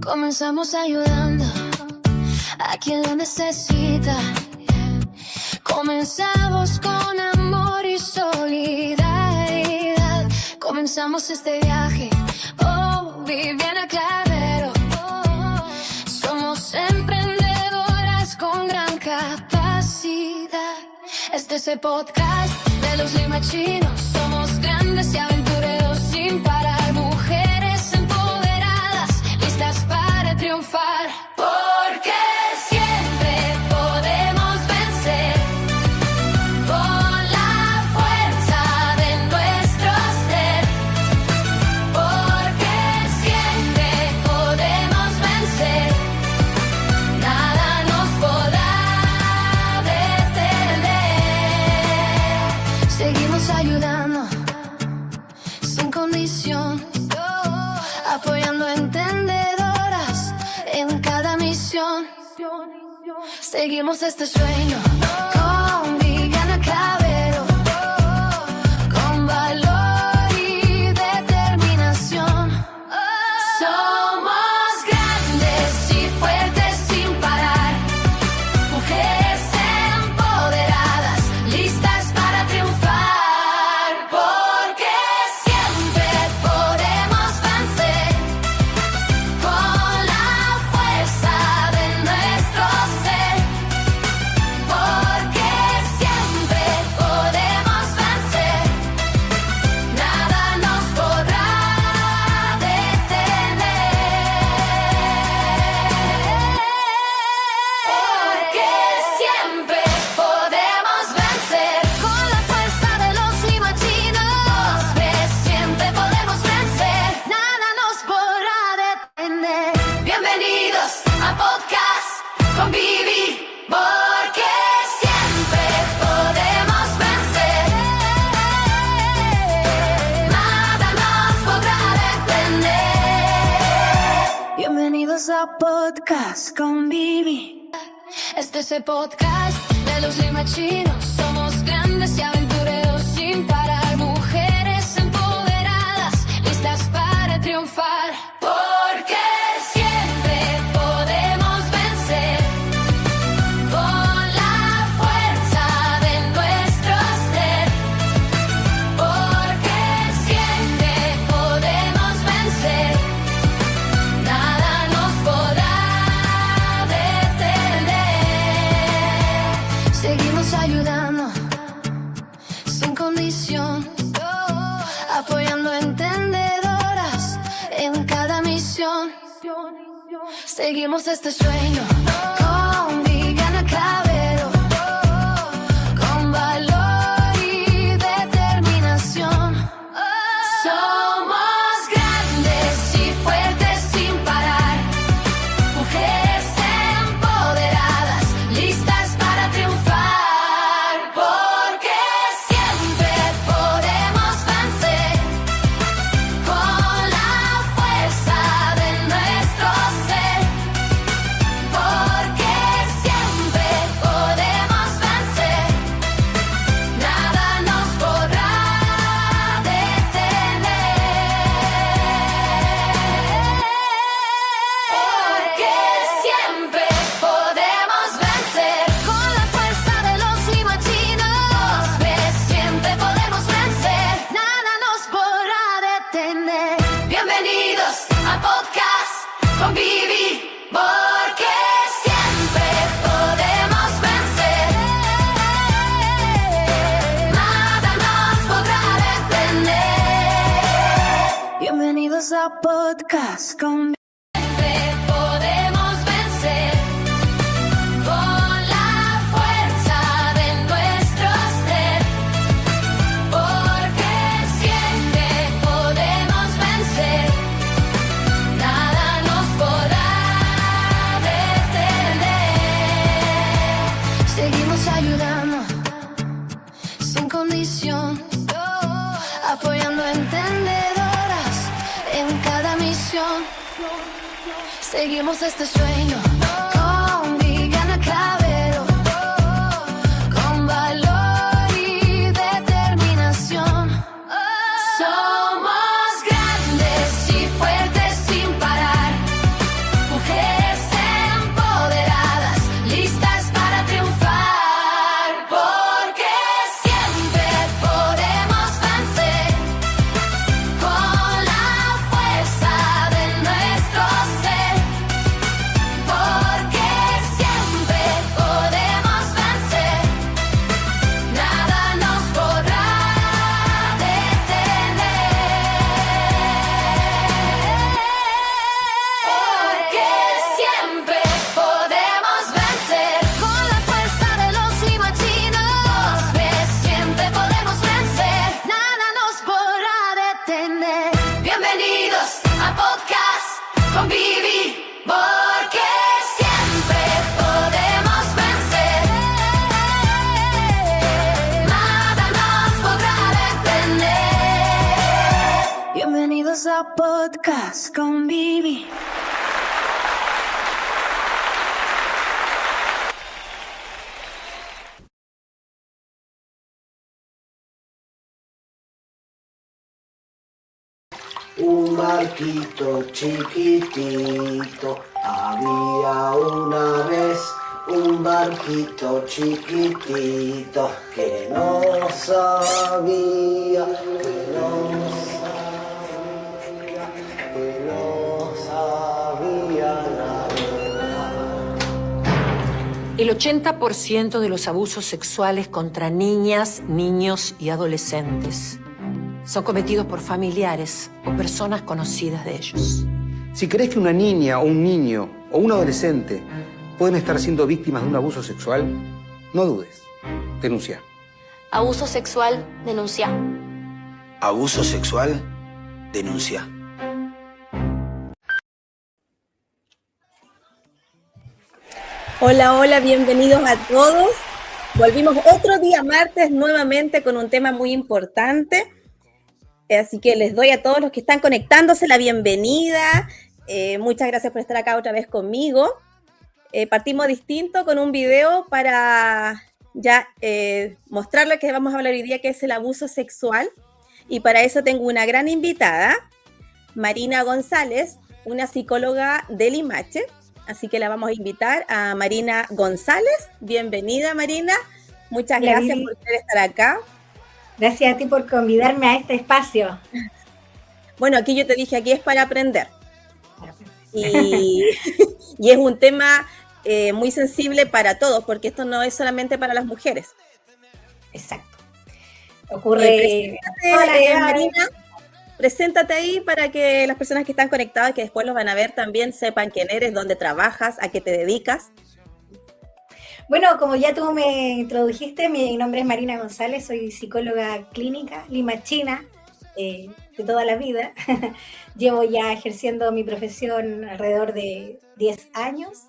Comenzamos ayudando a quien lo necesita. Comenzamos con amor y solidaridad. Comenzamos este viaje, Viviana Clavero. Somos emprendedoras con gran capacidad. Este es el podcast de los limachinos. Somos grandes y aventureros sin parar. Mujeres empoderadas, listas para triunfar. Porque siempre podemos vencer con la fuerza de nuestro ser. Porque siempre podemos vencer, nada nos podrá detener. Seguimos ayudando sin condición, apoyando entendedoras en cada misión. Seguimos este sueño con Viviana Clavero, con valor y determinación. Somos grandes y fuertes sin parar. Mujeres empoderadas, listas para triunfar. Porque siempre podemos vencer con la fuerza de nuestro ser. Porque siempre podemos vencer, nada nos podrá detener. Porque siempre podemos vencer con la fuerza de los limachinos. Siempre podemos vencer, nada nos podrá detener. Bienvenidos a podcast con Vivi. Porque siempre podemos vencer, nada nos podrá detener. Bienvenidos a podcast con Vivi. Este es el podcast de los limachinos. Somos grandes y aventureros sin parar. Mujeres empoderadas, listas para triunfar. Porque siempre podemos vencer con la fuerza de nuestro ser. Porque siempre podemos vencer, nada nos podrá detener. Seguimos ayudando sin condición, apoyando entendedoras en cada misión. Seguimos este sueño con Viviana Clavero, con valor y determinación. Somos grandes y fuertes sin parar. Mujeres empoderadas, listas para triunfar. Porque siempre podemos vencer con la fuerza de nuestro ser. Porque siempre podemos vencer, nada nos podrá detener. Porque siempre podemos vencer con la fuerza de los limachinos. Siempre podemos vencer, nada nos podrá detener. Bienvenidos a podcast con Vivi. Porque siempre podemos vencer, nada nos podrá detener. Bienvenidos a podcast con Vivi. Siempre podemos vencer con la fuerza de nuestro ser. Porque siempre podemos vencer, nada nos podrá detener. Seguimos ayudando sin condición, apoyando entendedoras en cada misión. Seguimos este sueño con Viviana Clavero, con valor y determinación. Somos grandes y fuertes sin parar. a podcast con Vivi. Un barquito chiquitito, había una vez un barquito chiquitito que no sabía, nada. El 80% de los abusos sexuales contra niñas, niños y adolescentes son cometidos por familiares o personas conocidas de ellos. Si crees que una niña o un niño o un adolescente pueden estar siendo víctimas de un abuso sexual, no dudes. Denuncia. Abuso sexual, denuncia. Abuso sexual, denuncia. Hola, hola, bienvenidos a todos. Volvimos otro día martes nuevamente con un tema muy importante. Así que les doy a todos los que están conectándose la bienvenida. Muchas gracias por estar acá otra vez conmigo. Partimos distinto con un video para ya mostrarles que vamos a hablar hoy día, que es el abuso sexual. Y para eso tengo una gran invitada, Marina González, una psicóloga de Limache. Así que la vamos a invitar a Marina González. Bienvenida, Marina. Muchas gracias por querer estar acá. Gracias a ti por convidarme a este espacio. Bueno, aquí yo te dije, aquí es para aprender. Y es un tema muy sensible para todos, porque esto no es solamente para las mujeres. Exacto. Ocurre... Marina, preséntate ahí para que las personas que están conectadas, que después los van a ver también, sepan quién eres, dónde trabajas, a qué te dedicas. Bueno, como ya tú me introdujiste, mi nombre es Marina González, soy psicóloga clínica limachina de toda la vida. Llevo ya ejerciendo mi profesión alrededor de 10 años.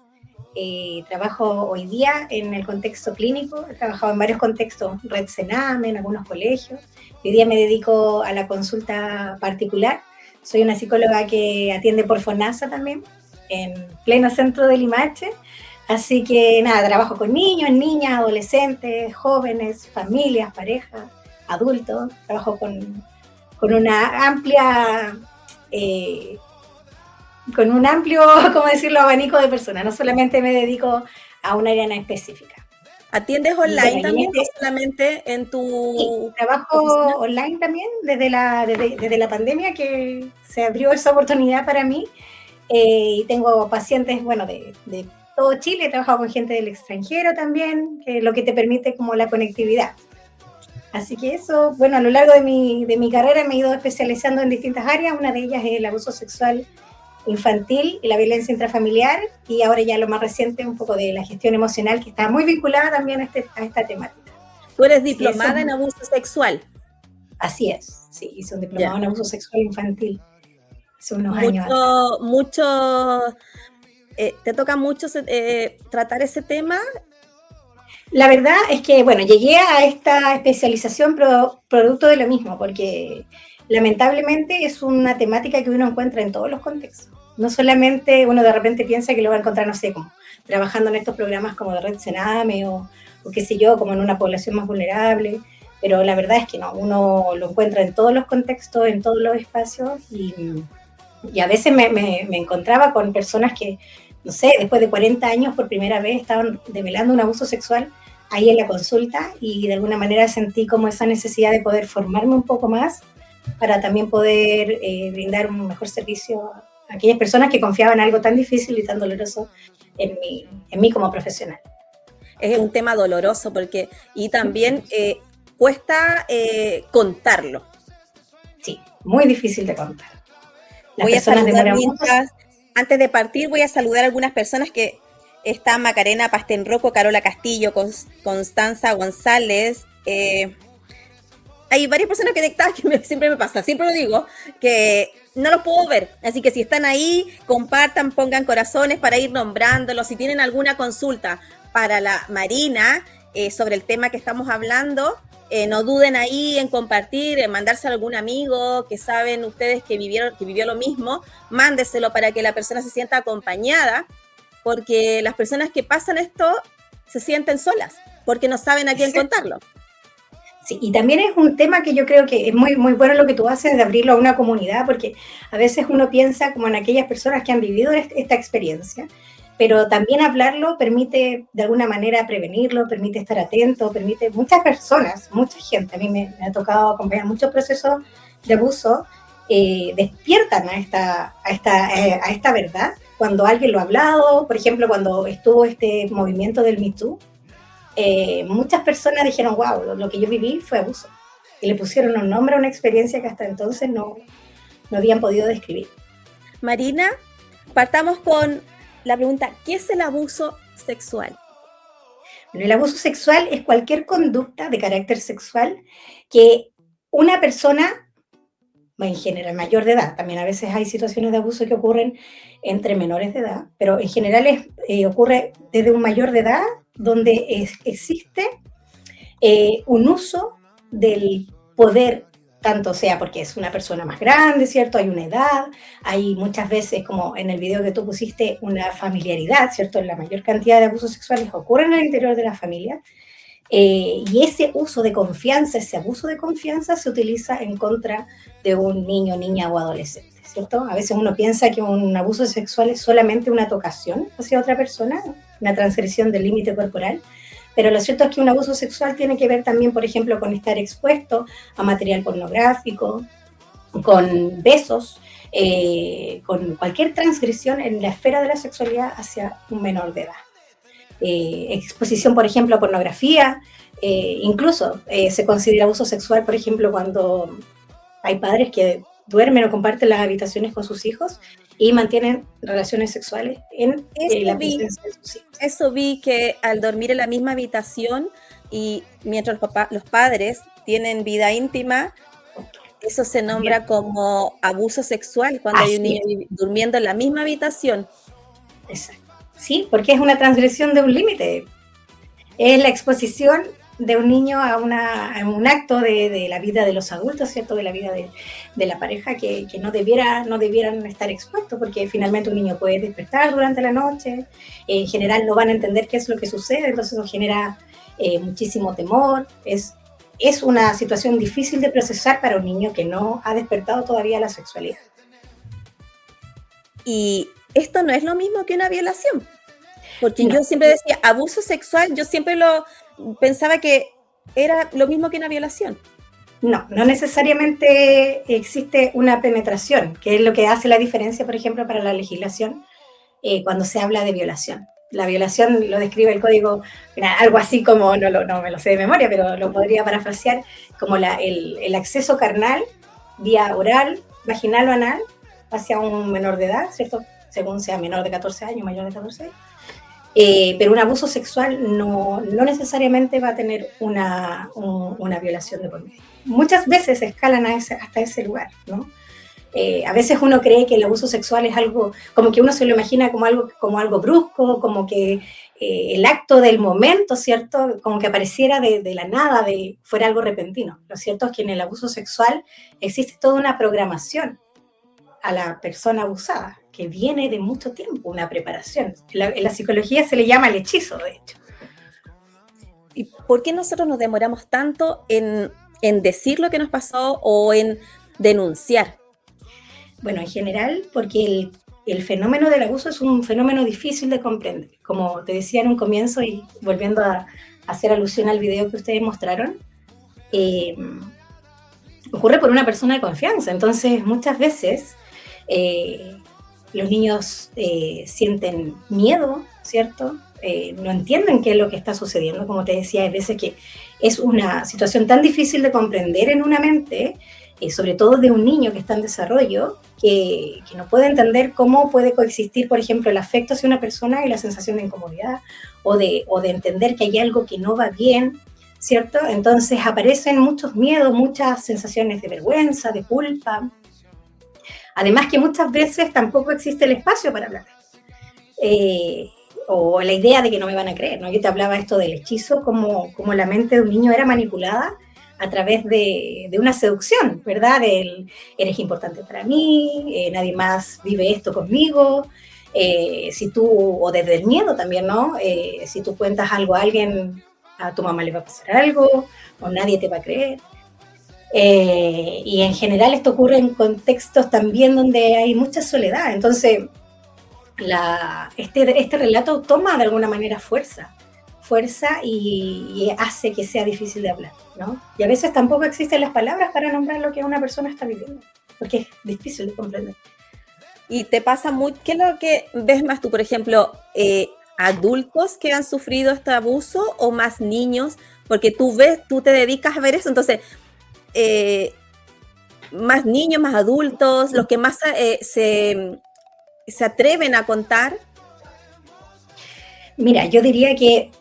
Trabajo hoy día en el contexto clínico, he trabajado en varios contextos, Red Sename, en algunos colegios. Hoy día me dedico a la consulta particular. Soy una psicóloga que atiende por FONASA también, en pleno centro de Limache. Así que nada, trabajo con niños, niñas, adolescentes, jóvenes, familias, parejas, adultos. Trabajo con una amplia, con un amplio, ¿cómo decirlo?, abanico de personas. No solamente me dedico a un área en específica. ¿Atiendes online también o solamente en tu...? Sí, trabajo online también desde la pandemia, que se abrió esa oportunidad para mí. Y tengo pacientes, bueno, de todo Chile. He trabajado con gente del extranjero también, que lo que te permite como la conectividad. Así que eso, bueno, a lo largo de mi carrera me he ido especializando en distintas áreas. Una de ellas es el abuso sexual infantil y la violencia intrafamiliar, y ahora ya lo más reciente un poco de la gestión emocional, que está muy vinculada también a esta temática. ¿Tú eres diplomada en abuso sexual? Así es, sí, hice un diplomado en abuso sexual infantil hace unos años. ¿Te toca mucho tratar ese tema? La verdad es que, bueno, llegué a esta especialización producto de lo mismo, porque lamentablemente es una temática que uno encuentra en todos los contextos. No solamente uno de repente piensa que lo va a encontrar, no sé, como trabajando en estos programas como de Red Sename o qué sé yo, como en una población más vulnerable, pero la verdad es que no, uno lo encuentra en todos los contextos, en todos los espacios, y a veces me encontraba con personas que, no sé, después de 40 años por primera vez estaban develando un abuso sexual ahí en la consulta, y de alguna manera sentí como esa necesidad de poder formarme un poco más para también poder brindar un mejor servicio a aquellas personas que confiaban en algo tan difícil y tan doloroso en mí como profesional. Es un tema doloroso y también cuesta contarlo. Sí, muy difícil de contar. Voy a saludar antes de partir, voy a saludar a algunas personas que está Macarena Pastenroco, Carola Castillo, Constanza González. Hay varias personas conectadas que siempre me pasa, siempre lo digo, que no los puedo ver. Así que si están ahí, compartan, pongan corazones para ir nombrándolos. Si tienen alguna consulta para la Marina sobre el tema que estamos hablando, no duden ahí en compartir, en mandarse a algún amigo que saben ustedes que vivió lo mismo, mándeselo para que la persona se sienta acompañada, porque las personas que pasan esto se sienten solas, porque no saben a quién contarlo. Sí, y también es un tema que yo creo que es muy, muy bueno lo que tú haces de abrirlo a una comunidad, porque a veces uno piensa como en aquellas personas que han vivido esta experiencia, pero también hablarlo permite de alguna manera prevenirlo, permite estar atento, permite muchas personas, mucha gente, a mí me ha tocado acompañar muchos procesos de abuso, despiertan a esta verdad cuando alguien lo ha hablado. Por ejemplo, cuando estuvo este movimiento del Me Too, muchas personas dijeron, wow, lo que yo viví fue abuso. Y le pusieron un nombre a una experiencia que hasta entonces no habían podido describir. Marina, partamos con la pregunta, ¿qué es el abuso sexual? Bueno, el abuso sexual es cualquier conducta de carácter sexual que una persona, en general mayor de edad, también a veces hay situaciones de abuso que ocurren entre menores de edad, pero en general ocurre desde un mayor de edad donde existe un uso del poder, tanto sea porque es una persona más grande, ¿cierto? Hay una edad, hay muchas veces, como en el video que tú pusiste, una familiaridad, ¿cierto? La mayor cantidad de abusos sexuales ocurren en el interior de la familia, y ese uso de confianza, ese abuso de confianza se utiliza en contra de un niño, niña o adolescente, ¿cierto? A veces uno piensa que un abuso sexual es solamente una tocación hacia otra persona, una transgresión del límite corporal, pero lo cierto es que un abuso sexual tiene que ver también, por ejemplo, con estar expuesto a material pornográfico, con besos, con cualquier transgresión en la esfera de la sexualidad hacia un menor de edad. Exposición, por ejemplo, a pornografía, incluso se considera abuso sexual, por ejemplo, cuando hay padres que duermen o comparten las habitaciones con sus hijos y mantienen relaciones sexuales en la presencia de sus hijos. Eso vi, que al dormir en la misma habitación y mientras los padres tienen vida íntima, eso se nombra como abuso sexual, cuando hay un niño durmiendo en la misma habitación. Exacto. Sí, porque es una transgresión de un límite. Es la exposición de un niño a un acto de la vida de los adultos, ¿cierto? De la vida de la pareja que no debieran estar expuestos, porque finalmente un niño puede despertar durante la noche, en general no van a entender qué es lo que sucede, entonces eso genera muchísimo temor. Es una situación difícil de procesar para un niño que no ha despertado todavía la sexualidad. Y esto no es lo mismo que una violación, porque yo siempre decía abuso sexual, yo siempre pensaba que era lo mismo que una violación. No necesariamente existe una penetración, que es lo que hace la diferencia, por ejemplo, para la legislación cuando se habla de violación. La violación lo describe el código, algo así como, no me lo sé de memoria, pero lo podría parafrasear como el acceso carnal, vía oral, vaginal o anal, hacia un menor de edad, ¿cierto? Según sea menor de 14 años, mayor de 14 años. Pero un abuso sexual no necesariamente va a tener una violación de por medio. Muchas veces escalan hasta ese lugar, ¿no? A veces uno cree que el abuso sexual es algo, como que uno se lo imagina como algo brusco, como que el acto del momento, ¿cierto? Como que apareciera de la nada, fuera algo repentino. Lo cierto es que en el abuso sexual existe toda una programación a la persona abusada, que viene de mucho tiempo, una preparación. En la psicología se le llama el hechizo, de hecho. ¿Y por qué nosotros nos demoramos tanto en decir lo que nos pasó o en denunciar? Bueno, en general, porque el fenómeno del abuso es un fenómeno difícil de comprender. Como te decía en un comienzo, y volviendo a hacer alusión al video que ustedes mostraron, ocurre por una persona de confianza. Entonces, muchas veces los niños sienten miedo, ¿cierto? No entienden qué es lo que está sucediendo. Como te decía, hay veces que es una situación tan difícil de comprender en una mente, sobre todo de un niño que está en desarrollo, que no puede entender cómo puede coexistir, por ejemplo, el afecto hacia una persona y la sensación de incomodidad, o de entender que hay algo que no va bien, ¿cierto? Entonces aparecen muchos miedos, muchas sensaciones de vergüenza, de culpa. Además que muchas veces tampoco existe el espacio para hablar. O la idea de que no me van a creer, ¿no? Yo te hablaba esto del hechizo, como la mente de un niño era manipulada a través de una seducción, ¿verdad? Eres importante para mí, nadie más vive esto conmigo. Si tú, o desde el miedo también, ¿no? Si tú cuentas algo a alguien, a tu mamá le va a pasar algo, o nadie te va a creer. Y en general esto ocurre en contextos también donde hay mucha soledad. Entonces, este relato toma de alguna manera fuerza y hace que sea difícil de hablar, ¿no? Y a veces tampoco existen las palabras para nombrar lo que una persona está viviendo, porque es difícil de comprender. Y te pasa ¿qué es lo que ves más tú, por ejemplo, adultos que han sufrido este abuso o más niños? Porque tú te dedicas a ver eso, entonces, más niños, más adultos, los que más se atreven a contar. Mira, yo diría que,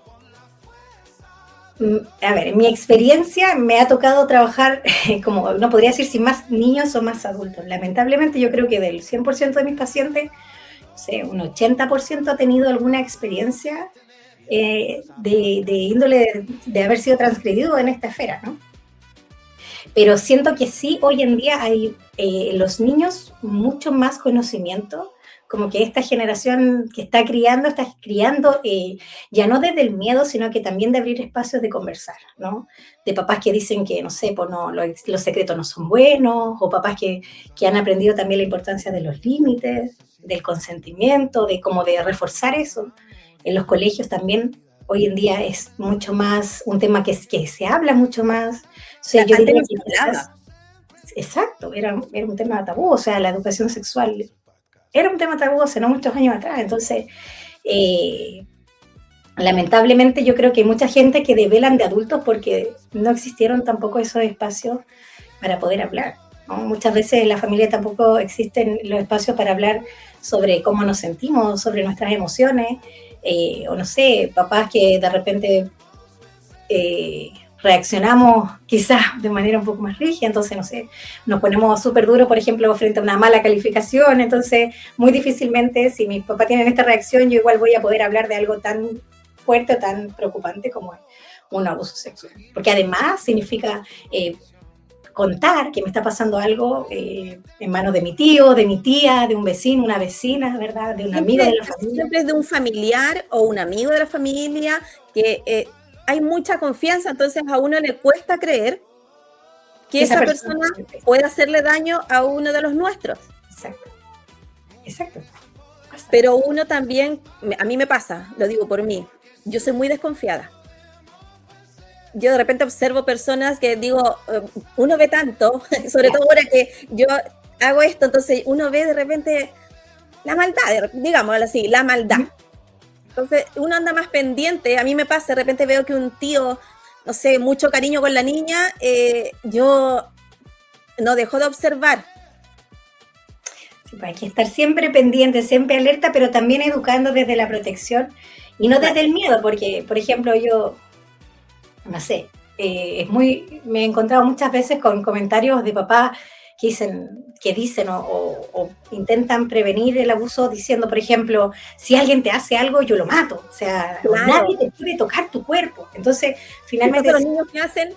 a ver, en mi experiencia me ha tocado trabajar, como no podría decir si más niños o más adultos. Lamentablemente yo creo que del 100% de mis pacientes, no sé, un 80% ha tenido alguna experiencia de índole de haber sido transgredido en esta esfera, ¿no? Pero siento que sí, hoy en día hay en los niños mucho más conocimiento, como que esta generación que está criando ya no desde el miedo, sino que también de abrir espacios de conversar, ¿no? De papás que dicen que, no sé, pues no, los secretos no son buenos, o papás que han aprendido también la importancia de los límites, del consentimiento, de como de reforzar eso. En los colegios también, hoy en día es mucho más un tema que se habla mucho más. O sea, yo diría que quizás, exacto, era un tema tabú, o sea, la educación sexual era un tema tabú hace no muchos años atrás. Entonces, lamentablemente yo creo que hay mucha gente que develan de adultos porque no existieron tampoco esos espacios para poder hablar, ¿no? Muchas veces en la familia tampoco existen los espacios para hablar sobre cómo nos sentimos, sobre nuestras emociones, o no sé, papás que de repente reaccionamos quizás de manera un poco más rígida, entonces, no sé, nos ponemos súper duros, por ejemplo, frente a una mala calificación, entonces muy difícilmente, si mis papás tienen esta reacción, yo igual voy a poder hablar de algo tan fuerte o tan preocupante como un abuso sexual, porque además significa contar que me está pasando algo en manos de mi tío, de mi tía, de un vecino, una vecina, ¿verdad? De un amigo de la familia. Siempre es de un familiar o un amigo de la familia que hay mucha confianza, entonces a uno le cuesta creer que esa persona pueda hacerle daño a uno de los nuestros. Exacto. Pero uno también, a mí me pasa, lo digo por mí, yo soy muy desconfiada. Yo de repente observo personas que digo, uno ve tanto, sobre todo ahora que yo hago esto, entonces uno ve de repente la maldad, digámoslo así, la maldad. Entonces uno anda más pendiente. A mí me pasa, de repente veo que un tío, no sé, mucho cariño con la niña, yo no dejo de observar. Sí, pues hay que estar siempre pendiente, siempre alerta, pero también educando desde la protección y no desde el miedo, porque, por ejemplo, yo, no sé, me he encontrado muchas veces con comentarios de papás que dicen o intentan prevenir el abuso diciendo, por ejemplo, si alguien te hace algo, yo lo mato. O sea, claro, nadie te puede tocar tu cuerpo. Entonces, finalmente... Los niños que hacen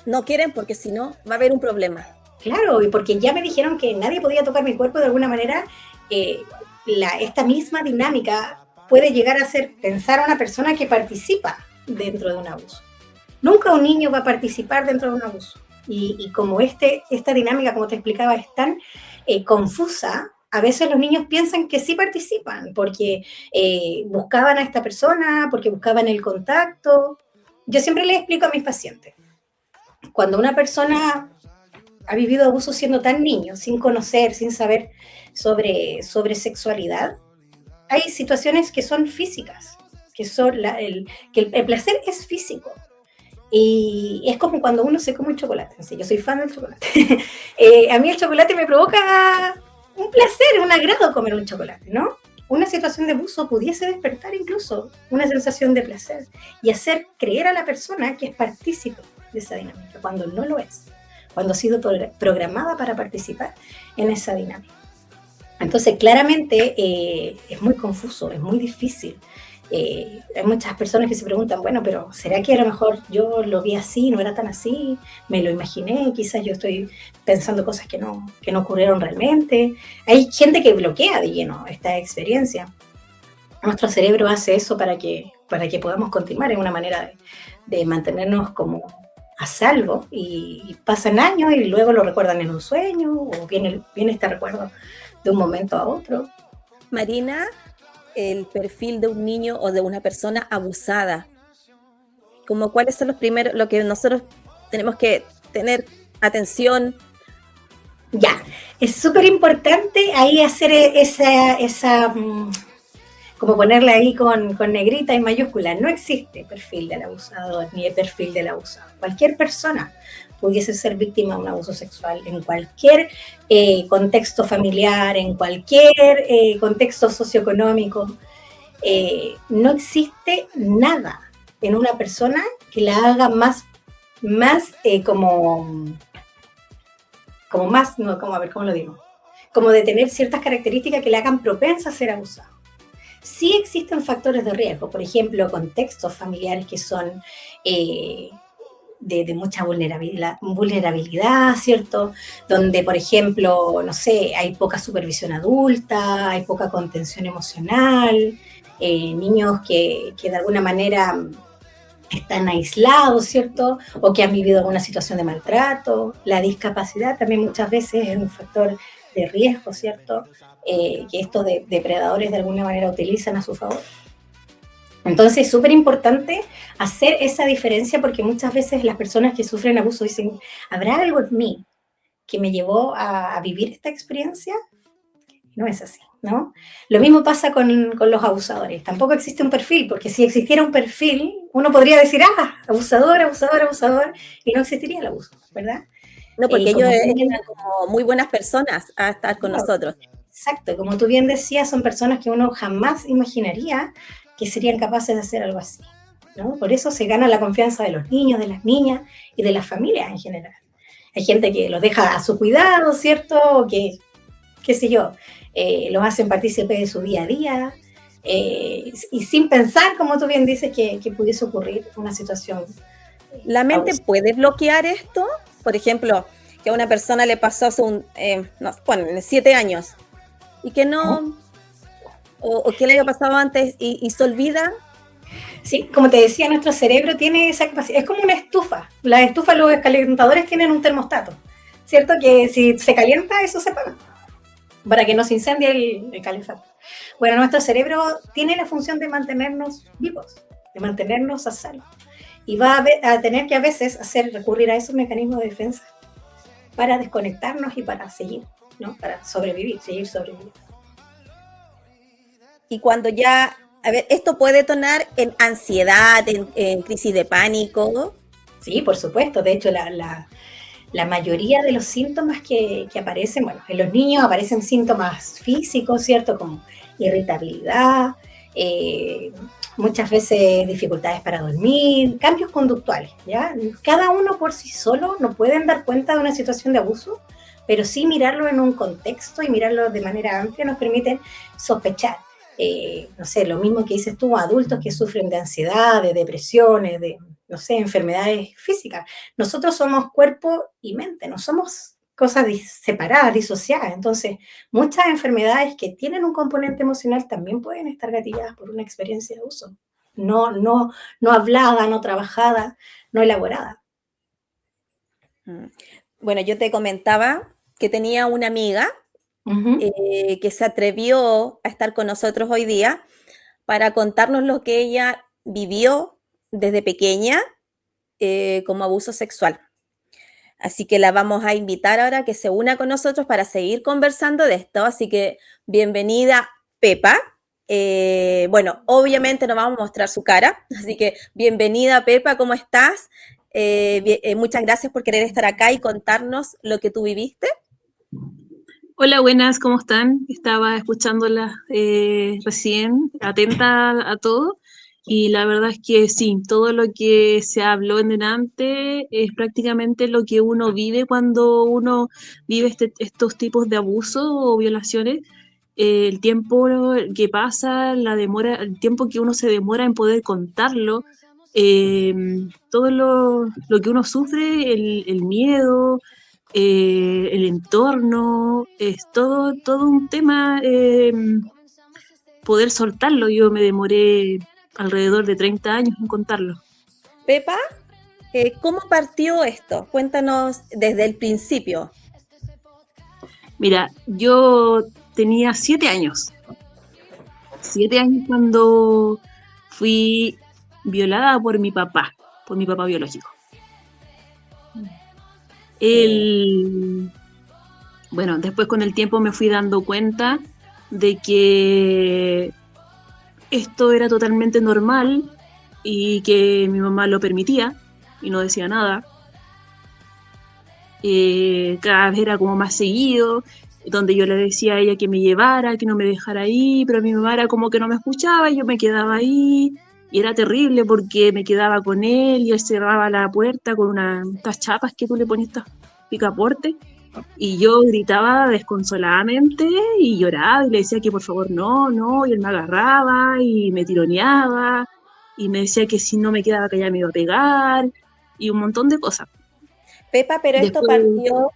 no quieren porque si no va a haber un problema. Claro, y porque ya me dijeron que nadie podía tocar mi cuerpo de alguna manera, esta misma dinámica puede llegar a hacer pensar a una persona que participa dentro de un abuso. Nunca un niño va a participar dentro de un abuso. Y como esta dinámica, como te explicaba, es tan confusa, a veces los niños piensan que sí participan, porque buscaban a esta persona, porque buscaban el contacto. Yo siempre les explico a mis pacientes, cuando una persona ha vivido abuso siendo tan niño, sin conocer, sin saber sobre sexualidad, hay situaciones que son físicas, que el placer es físico. Y es como cuando uno se come un chocolate. Sí, yo soy fan del chocolate. A mí el chocolate me provoca un placer, un agrado comer un chocolate, ¿no? Una situación de abuso pudiese despertar incluso una sensación de placer y hacer creer a la persona que es partícipe de esa dinámica, cuando no lo es, cuando ha sido programada para participar en esa dinámica. Entonces, claramente es muy confuso, es muy difícil Hay muchas personas que se preguntan, bueno, pero ¿será que a lo mejor yo lo vi así, no era tan así? Me lo imaginé, quizás yo estoy pensando cosas que no ocurrieron realmente. Hay gente que bloquea de lleno esta experiencia. Nuestro cerebro hace eso para que podamos continuar, en una manera de mantenernos como a salvo, y pasan años y luego lo recuerdan en un sueño, o viene este recuerdo de un momento a otro. Marina, el perfil de un niño o de una persona abusada, como cuáles son los primeros, lo que nosotros tenemos que tener atención. Ya, es súper importante ahí hacer esa como ponerle ahí con negrita y mayúscula. No existe perfil del abusador ni el perfil del abusado. Cualquier persona pudiese ser víctima de un abuso sexual en cualquier contexto familiar, en cualquier contexto socioeconómico. No existe nada en una persona que la haga más como de tener ciertas características que le hagan propensa a ser abusado. Sí existen factores de riesgo, por ejemplo, contextos familiares que son de mucha vulnerabilidad, ¿cierto? Donde, por ejemplo, no sé, hay poca supervisión adulta, hay poca contención emocional, niños que de alguna manera están aislados, ¿cierto? O que han vivido alguna situación de maltrato. La discapacidad también muchas veces es un factor de riesgo, ¿cierto? Que estos depredadores de alguna manera utilizan a su favor. Entonces es súper importante hacer esa diferencia, porque muchas veces las personas que sufren abuso dicen, ¿habrá algo en mí que me llevó a vivir esta experiencia? No es así, ¿no? Lo mismo pasa con los abusadores. Tampoco existe un perfil, porque si existiera un perfil, uno podría decir, abusador, abusador, abusador, y no existiría el abuso, ¿verdad? No, porque ellos eran como muy buenas personas a estar con nosotros. Exacto, como tú bien decías, son personas que uno jamás imaginaría que serían capaces de hacer algo así, ¿no? Por eso se gana la confianza de los niños, de las niñas y de las familias en general. Hay gente que los deja a su cuidado, ¿cierto? O que, qué sé yo, los hacen partícipes de su día a día, y sin pensar, como tú bien dices, que pudiese ocurrir una situación. ¿La mente puede bloquear esto? Por ejemplo, que a una persona le pasó hace 7 años y que no, o que le haya pasado antes y se olvida. Sí, como te decía, nuestro cerebro tiene esa capacidad, es como una estufa. Las estufas, los calentadores tienen un termostato, ¿cierto? Que si se calienta, eso se apaga, para que no se incendie el calefactor. Bueno, nuestro cerebro tiene la función de mantenernos vivos, de mantenernos a salvo. Y va a tener que a veces recurrir a esos mecanismos de defensa para desconectarnos y para seguir, ¿no? Para seguir sobreviviendo. Y cuando ya, esto puede detonar en ansiedad, en crisis de pánico. Sí, por supuesto. De hecho, la mayoría de los síntomas que aparecen, bueno, en los niños aparecen síntomas físicos, ¿cierto? Como irritabilidad, muchas veces dificultades para dormir, cambios conductuales, ¿ya? Cada uno por sí solo no pueden dar cuenta de una situación de abuso, pero sí mirarlo en un contexto y mirarlo de manera amplia nos permiten sospechar. No sé, lo mismo que dices tú, adultos que sufren de ansiedad, de depresiones, de, no sé, enfermedades físicas. Nosotros somos cuerpo y mente, no somos cosas separadas, disociadas. Entonces, muchas enfermedades que tienen un componente emocional también pueden estar gatilladas por una experiencia de abuso. No hablada, no trabajada, no elaborada. Bueno, yo te comentaba que tenía una amiga que se atrevió a estar con nosotros hoy día para contarnos lo que ella vivió desde pequeña como abuso sexual. Así que la vamos a invitar ahora a que se una con nosotros para seguir conversando de esto. Así que bienvenida, Pepa. Bueno, obviamente no vamos a mostrar su cara, así que bienvenida, Pepa, ¿cómo estás? Muchas gracias por querer estar acá y contarnos lo que tú viviste. Hola, buenas, ¿cómo están? Estaba escuchándolas recién, atenta a todo, y la verdad es que sí, todo lo que se habló en delante es prácticamente lo que uno vive cuando uno vive estos tipos de abusos o violaciones. el tiempo que pasa, la demora, el tiempo que uno se demora en poder contarlo, todo lo que uno sufre, el miedo, el entorno, es todo un tema, poder soltarlo. Yo me demoré alrededor de 30 años en contarlo. Pepa, ¿cómo partió esto? Cuéntanos desde el principio. Mira, yo tenía 7 años. 7 años cuando fui violada por mi papá biológico. Él, bueno, después con el tiempo me fui dando cuenta de que esto era totalmente normal y que mi mamá lo permitía y no decía nada. Cada vez era como más seguido, donde yo le decía a ella que me llevara, que no me dejara ahí, pero mi mamá era como que no me escuchaba y yo me quedaba ahí, y era terrible porque me quedaba con él y él cerraba la puerta con estas chapas que tú le pones, estas picaporte, y yo gritaba desconsoladamente y lloraba y le decía que por favor no, y él me agarraba y me tironeaba y me decía que si no me quedaba callada me iba a pegar y un montón de cosas. Pepa, pero esto partió,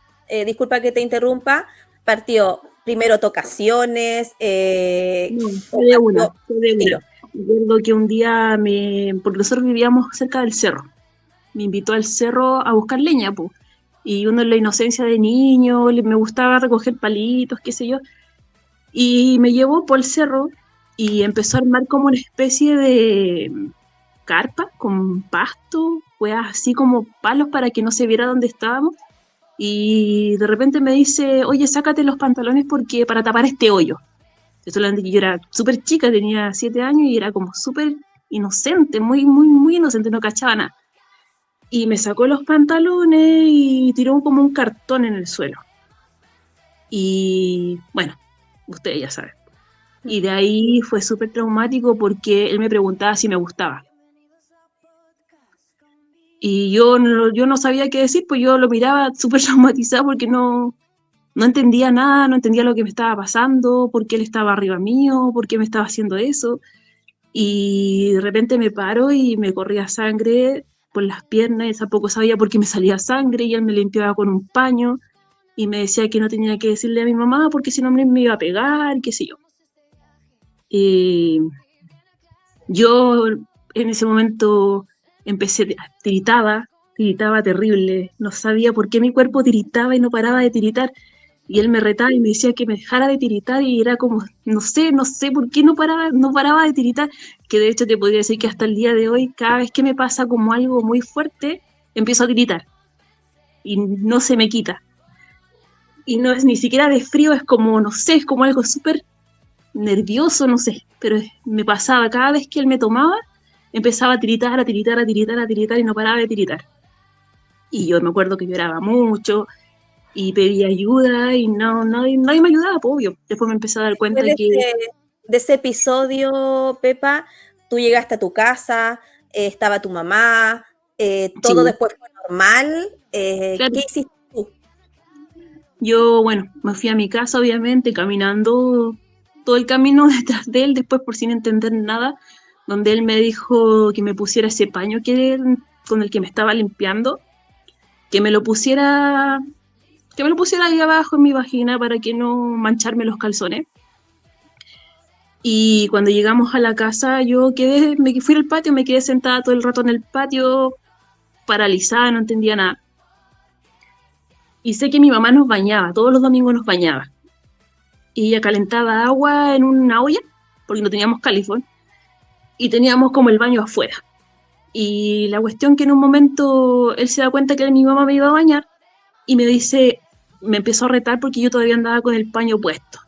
disculpa que te interrumpa, partió primero tocaciones. No, fue de una. Recuerdo que un día, porque nosotros vivíamos cerca del cerro, me invitó al cerro a buscar leña, pues, y uno en la inocencia de niño, me gustaba recoger palitos, qué sé yo, y me llevó por el cerro y empezó a armar como una especie de carpa con pasto, weas así como palos para que no se viera dónde estábamos, y de repente me dice, oye, sácate los pantalones porque para tapar este hoyo. Yo era súper chica, tenía 7 años y era como súper inocente, muy inocente, no cachaba nada. Y me sacó los pantalones y tiró como un cartón en el suelo. Y bueno, ustedes ya saben. Y de ahí fue súper traumático porque él me preguntaba si me gustaba. Y yo no sabía qué decir, pues yo lo miraba súper traumatizado porque no entendía nada, no entendía lo que me estaba pasando, por qué él estaba arriba mío, por qué me estaba haciendo eso. Y de repente me paro y me corría sangre por las piernas, y tampoco sabía por qué me salía sangre, y él me limpiaba con un paño y me decía que no tenía que decirle a mi mamá porque si no me iba a pegar, qué sé yo. Y yo en ese momento tiritaba terrible, no sabía por qué mi cuerpo tiritaba y no paraba de tiritar. Y él me retaba y me decía que me dejara de tiritar y era como, no sé por qué no paraba de tiritar, que de hecho te podría decir que hasta el día de hoy, cada vez que me pasa como algo muy fuerte, empiezo a tiritar y no se me quita. Y no es ni siquiera de frío, es como, no sé, es como algo súper nervioso, no sé, pero me pasaba, cada vez que él me tomaba, empezaba a tiritar y no paraba de tiritar. Y yo me acuerdo que lloraba mucho, y pedí ayuda y nadie me ayudaba, pues, obvio. Después me empecé a dar cuenta de ese episodio, Pepa, tú llegaste a tu casa, estaba tu mamá, todo sí. Después fue normal. Claro. ¿Qué hiciste tú? Yo, bueno, me fui a mi casa, obviamente, caminando todo el camino detrás de él, después por sin entender nada, donde él me dijo que me pusiera ese paño con el que me estaba limpiando, que me lo pusiera ahí abajo en mi vagina para que no mancharme los calzones. Y cuando llegamos a la casa, me fui al patio, me quedé sentada todo el rato en el patio, paralizada, no entendía nada. Y sé que mi mamá nos bañaba, todos los domingos nos bañaba. Y ella calentaba agua en una olla, porque no teníamos calefón, y teníamos como el baño afuera. Y la cuestión que en un momento él se da cuenta que mi mamá me iba a bañar, y me empezó a retar porque yo todavía andaba con el paño puesto.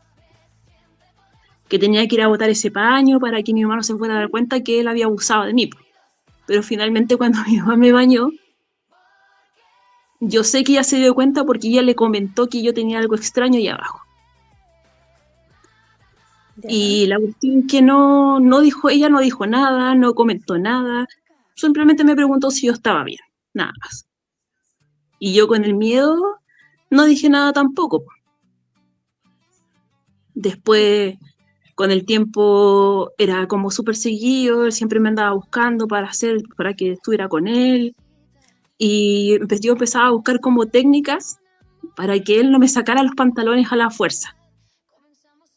Que tenía que ir a botar ese paño para que mi mamá no se fuera a dar cuenta que él había abusado de mí. Pero finalmente cuando mi mamá me bañó, yo sé que ella se dio cuenta porque ella le comentó que yo tenía algo extraño ahí abajo. Ya. Y la cuestión que ella no dijo nada, no comentó nada, simplemente me preguntó si yo estaba bien, nada más. Y yo con el miedo no dije nada tampoco. Después, con el tiempo, era como súper seguido, él siempre me andaba buscando para que estuviera con él. Y yo empezaba a buscar como técnicas para que él no me sacara los pantalones a la fuerza.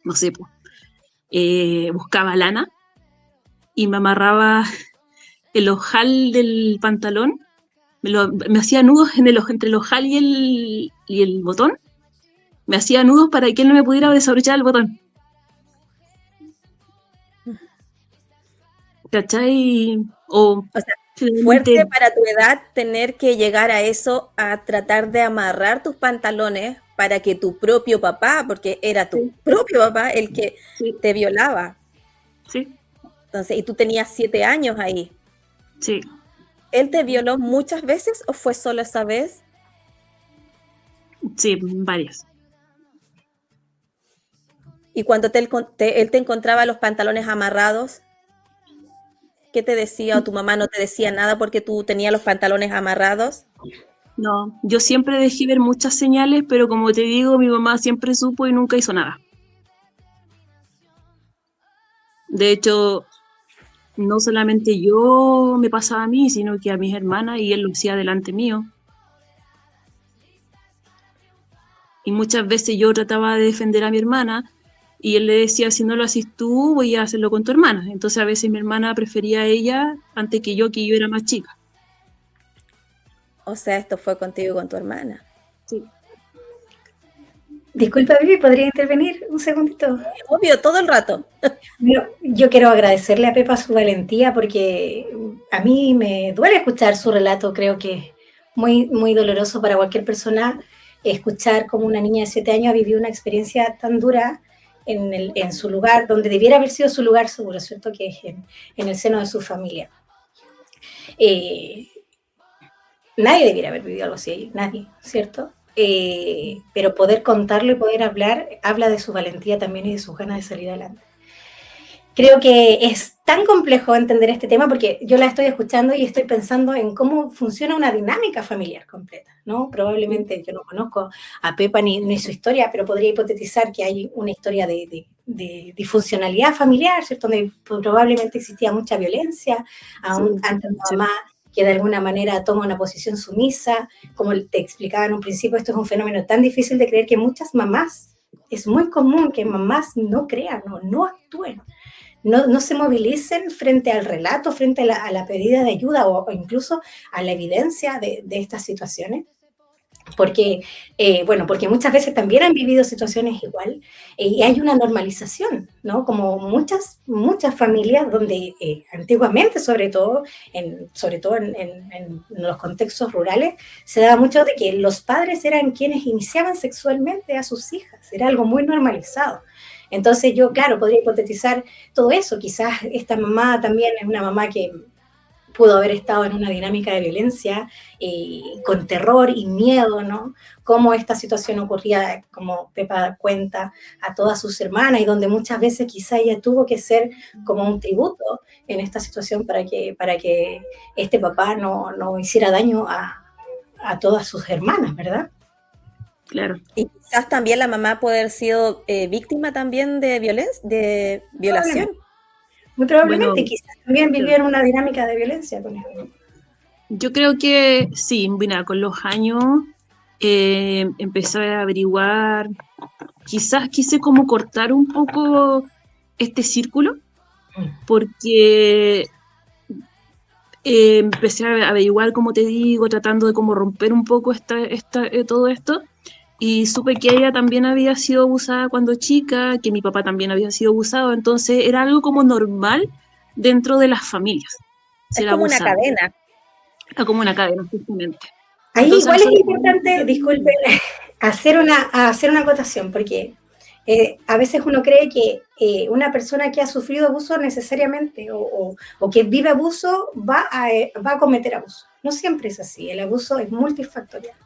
No sé, pues. Buscaba lana y me amarraba el ojal del pantalón, me hacía nudos entre el ojal y el botón, me hacía nudos para que él no me pudiera desabrochar el botón. ¿Cachai? O sea, fuerte para tu edad tener que llegar a eso, a tratar de amarrar tus pantalones para que tu propio papá, porque era tu propio papá el que te violaba. Sí. Entonces, y tú tenías 7 años ahí. Sí. ¿Él te violó muchas veces o fue solo esa vez? Sí, varias. Y cuando él te encontraba los pantalones amarrados, ¿qué te decía? ¿O tu mamá no te decía nada porque tú tenías los pantalones amarrados? No, yo siempre dejé ver muchas señales, pero como te digo, mi mamá siempre supo y nunca hizo nada. De hecho, no solamente yo me pasaba a mí, sino que a mis hermanas, y él lo hacía delante mío. Y muchas veces yo trataba de defender a mi hermana, y él le decía, si no lo haces tú, voy a hacerlo con tu hermana. Entonces a veces mi hermana prefería a ella antes que yo era más chica. O sea, esto fue contigo y con tu hermana. Sí. Disculpa, Vivi, ¿podría intervenir un segundito? Obvio, todo el rato. Yo quiero agradecerle a Pepa su valentía porque a mí me duele escuchar su relato. Creo que es muy, muy doloroso para cualquier persona escuchar cómo una niña de 7 años ha vivido una experiencia tan dura en su lugar, donde debiera haber sido su lugar seguro, ¿cierto? Que es en el seno de su familia. Nadie debiera haber vivido algo así, nadie, ¿cierto? Pero poder contarlo y poder hablar, habla de su valentía también y de sus ganas de salir adelante. Creo que es tan complejo entender este tema porque yo la estoy escuchando y estoy pensando en cómo funciona una dinámica familiar completa, ¿no? Probablemente yo no conozco a Pepa ni su historia, pero podría hipotetizar que hay una historia de disfuncionalidad familiar, ¿cierto? Donde probablemente existía mucha violencia, ante una mamá que de alguna manera toma una posición sumisa. Como te explicaba en un principio, esto es un fenómeno tan difícil de creer que muchas mamás, es muy común que mamás no crean o no actúen, no se movilicen frente al relato, frente a la pedida de ayuda o incluso a la evidencia de estas situaciones. Porque muchas veces también han vivido situaciones igual y hay una normalización, ¿no? Como muchas familias donde antiguamente, sobre todo en los contextos rurales, se daba mucho de que los padres eran quienes iniciaban sexualmente a sus hijas, era algo muy normalizado. Entonces yo, claro, podría hipotetizar todo eso. Quizás esta mamá también es una mamá que pudo haber estado en una dinámica de violencia con terror y miedo, ¿no? Cómo esta situación ocurría, como Pepa cuenta, a todas sus hermanas y donde muchas veces quizá ella tuvo que ser como un tributo en esta situación para que este papá no hiciera daño a todas sus hermanas, ¿verdad? Claro. Y quizás también la mamá puede haber sido víctima también de violación. Muy probablemente, quizás también vivieron una dinámica de violencia con él. Yo creo que sí, mira, con los años empecé a averiguar, quizás quise como cortar un poco este círculo, porque empecé a averiguar, como te digo, tratando de como romper un poco todo esto, y supe que ella también había sido abusada cuando chica, que mi papá también había sido abusado, entonces era algo como normal dentro de las familias. Es como una cadena. Es como una cadena, justamente. Ahí Entonces, igual es importante, disculpen, hacer una acotación, porque a veces uno cree que una persona que ha sufrido abuso necesariamente o que vive abuso va a cometer abuso. No siempre es así, el abuso es multifactorial.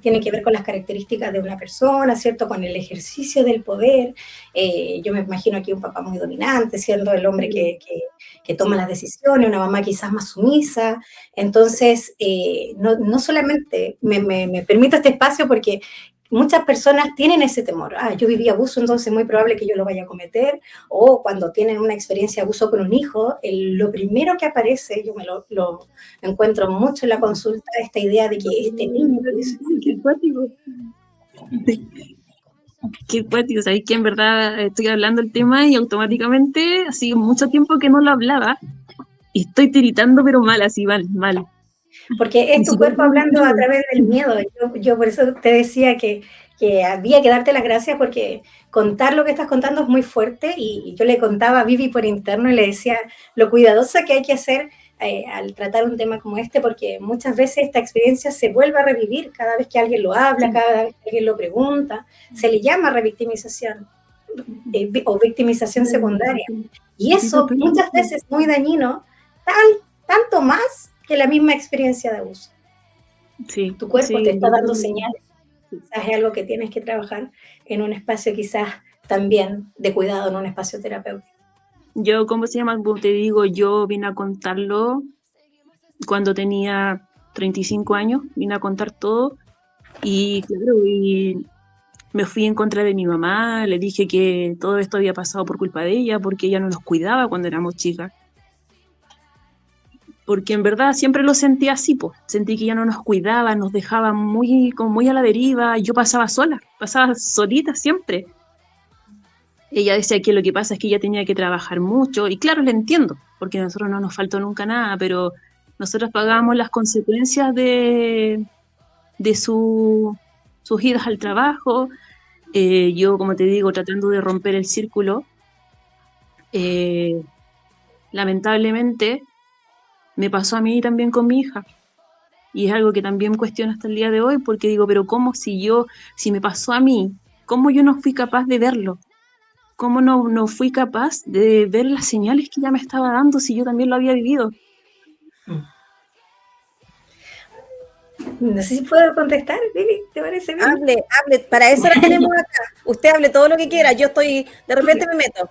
Tiene que ver con las características de una persona, ¿cierto? Con el ejercicio del poder. Yo me imagino aquí un papá muy dominante, siendo el hombre que toma las decisiones, una mamá quizás más sumisa. Entonces, no solamente me permito este espacio porque muchas personas tienen ese temor. Yo viví abuso, entonces es muy probable que yo lo vaya a cometer. O cuando tienen una experiencia de abuso con un hijo, lo primero que aparece, yo lo encuentro mucho en la consulta, esta idea de que este niño... Qué cuático. Qué cuático, sabéis que en verdad estoy hablando el tema y automáticamente, así mucho tiempo que no lo hablaba, y estoy tiritando, pero mal, así, mal. Porque es tu cuerpo hablando a través del miedo. Yo por eso te decía que había que darte las gracias, porque contar lo que estás contando es muy fuerte, y yo le contaba a Vivi por interno y le decía lo cuidadosa que hay que ser al tratar un tema como este, porque muchas veces esta experiencia se vuelve a revivir cada vez que alguien lo habla, cada vez que alguien lo pregunta. Se le llama revictimización o victimización secundaria. Y eso muchas veces es muy dañino, tanto más que la misma experiencia de abuso. Sí, tu cuerpo sí, te está dando señales. Quizás es algo que tienes que trabajar en un espacio quizás también de cuidado, en un espacio terapéutico. Yo, ¿cómo se llama? Como te digo, yo vine a contarlo cuando tenía 35 años, vine a contar todo, y claro, y me fui en contra de mi mamá, le dije que todo esto había pasado por culpa de ella, porque ella no nos cuidaba cuando éramos chicas. Porque en verdad siempre lo sentí así, pues. Sentí que ella no nos cuidaba, nos dejaba como muy a la deriva, y yo pasaba solita siempre. Ella decía que lo que pasa es que ella tenía que trabajar mucho, y claro, le entiendo, porque a nosotros no nos faltó nunca nada, pero nosotros pagábamos las consecuencias de sus idas al trabajo. Yo, como te digo, tratando de romper el círculo, lamentablemente me pasó a mí también con mi hija, y es algo que también cuestiono hasta el día de hoy, porque digo, pero ¿cómo si me pasó a mí, cómo yo no fui capaz de verlo? ¿Cómo no fui capaz de ver las señales que ella me estaba dando si yo también lo había vivido? No sé si puedo contestar, Vivi, ¿te parece bien? Hable, para eso la tenemos acá. Usted hable todo lo que quiera, yo estoy, de repente me meto.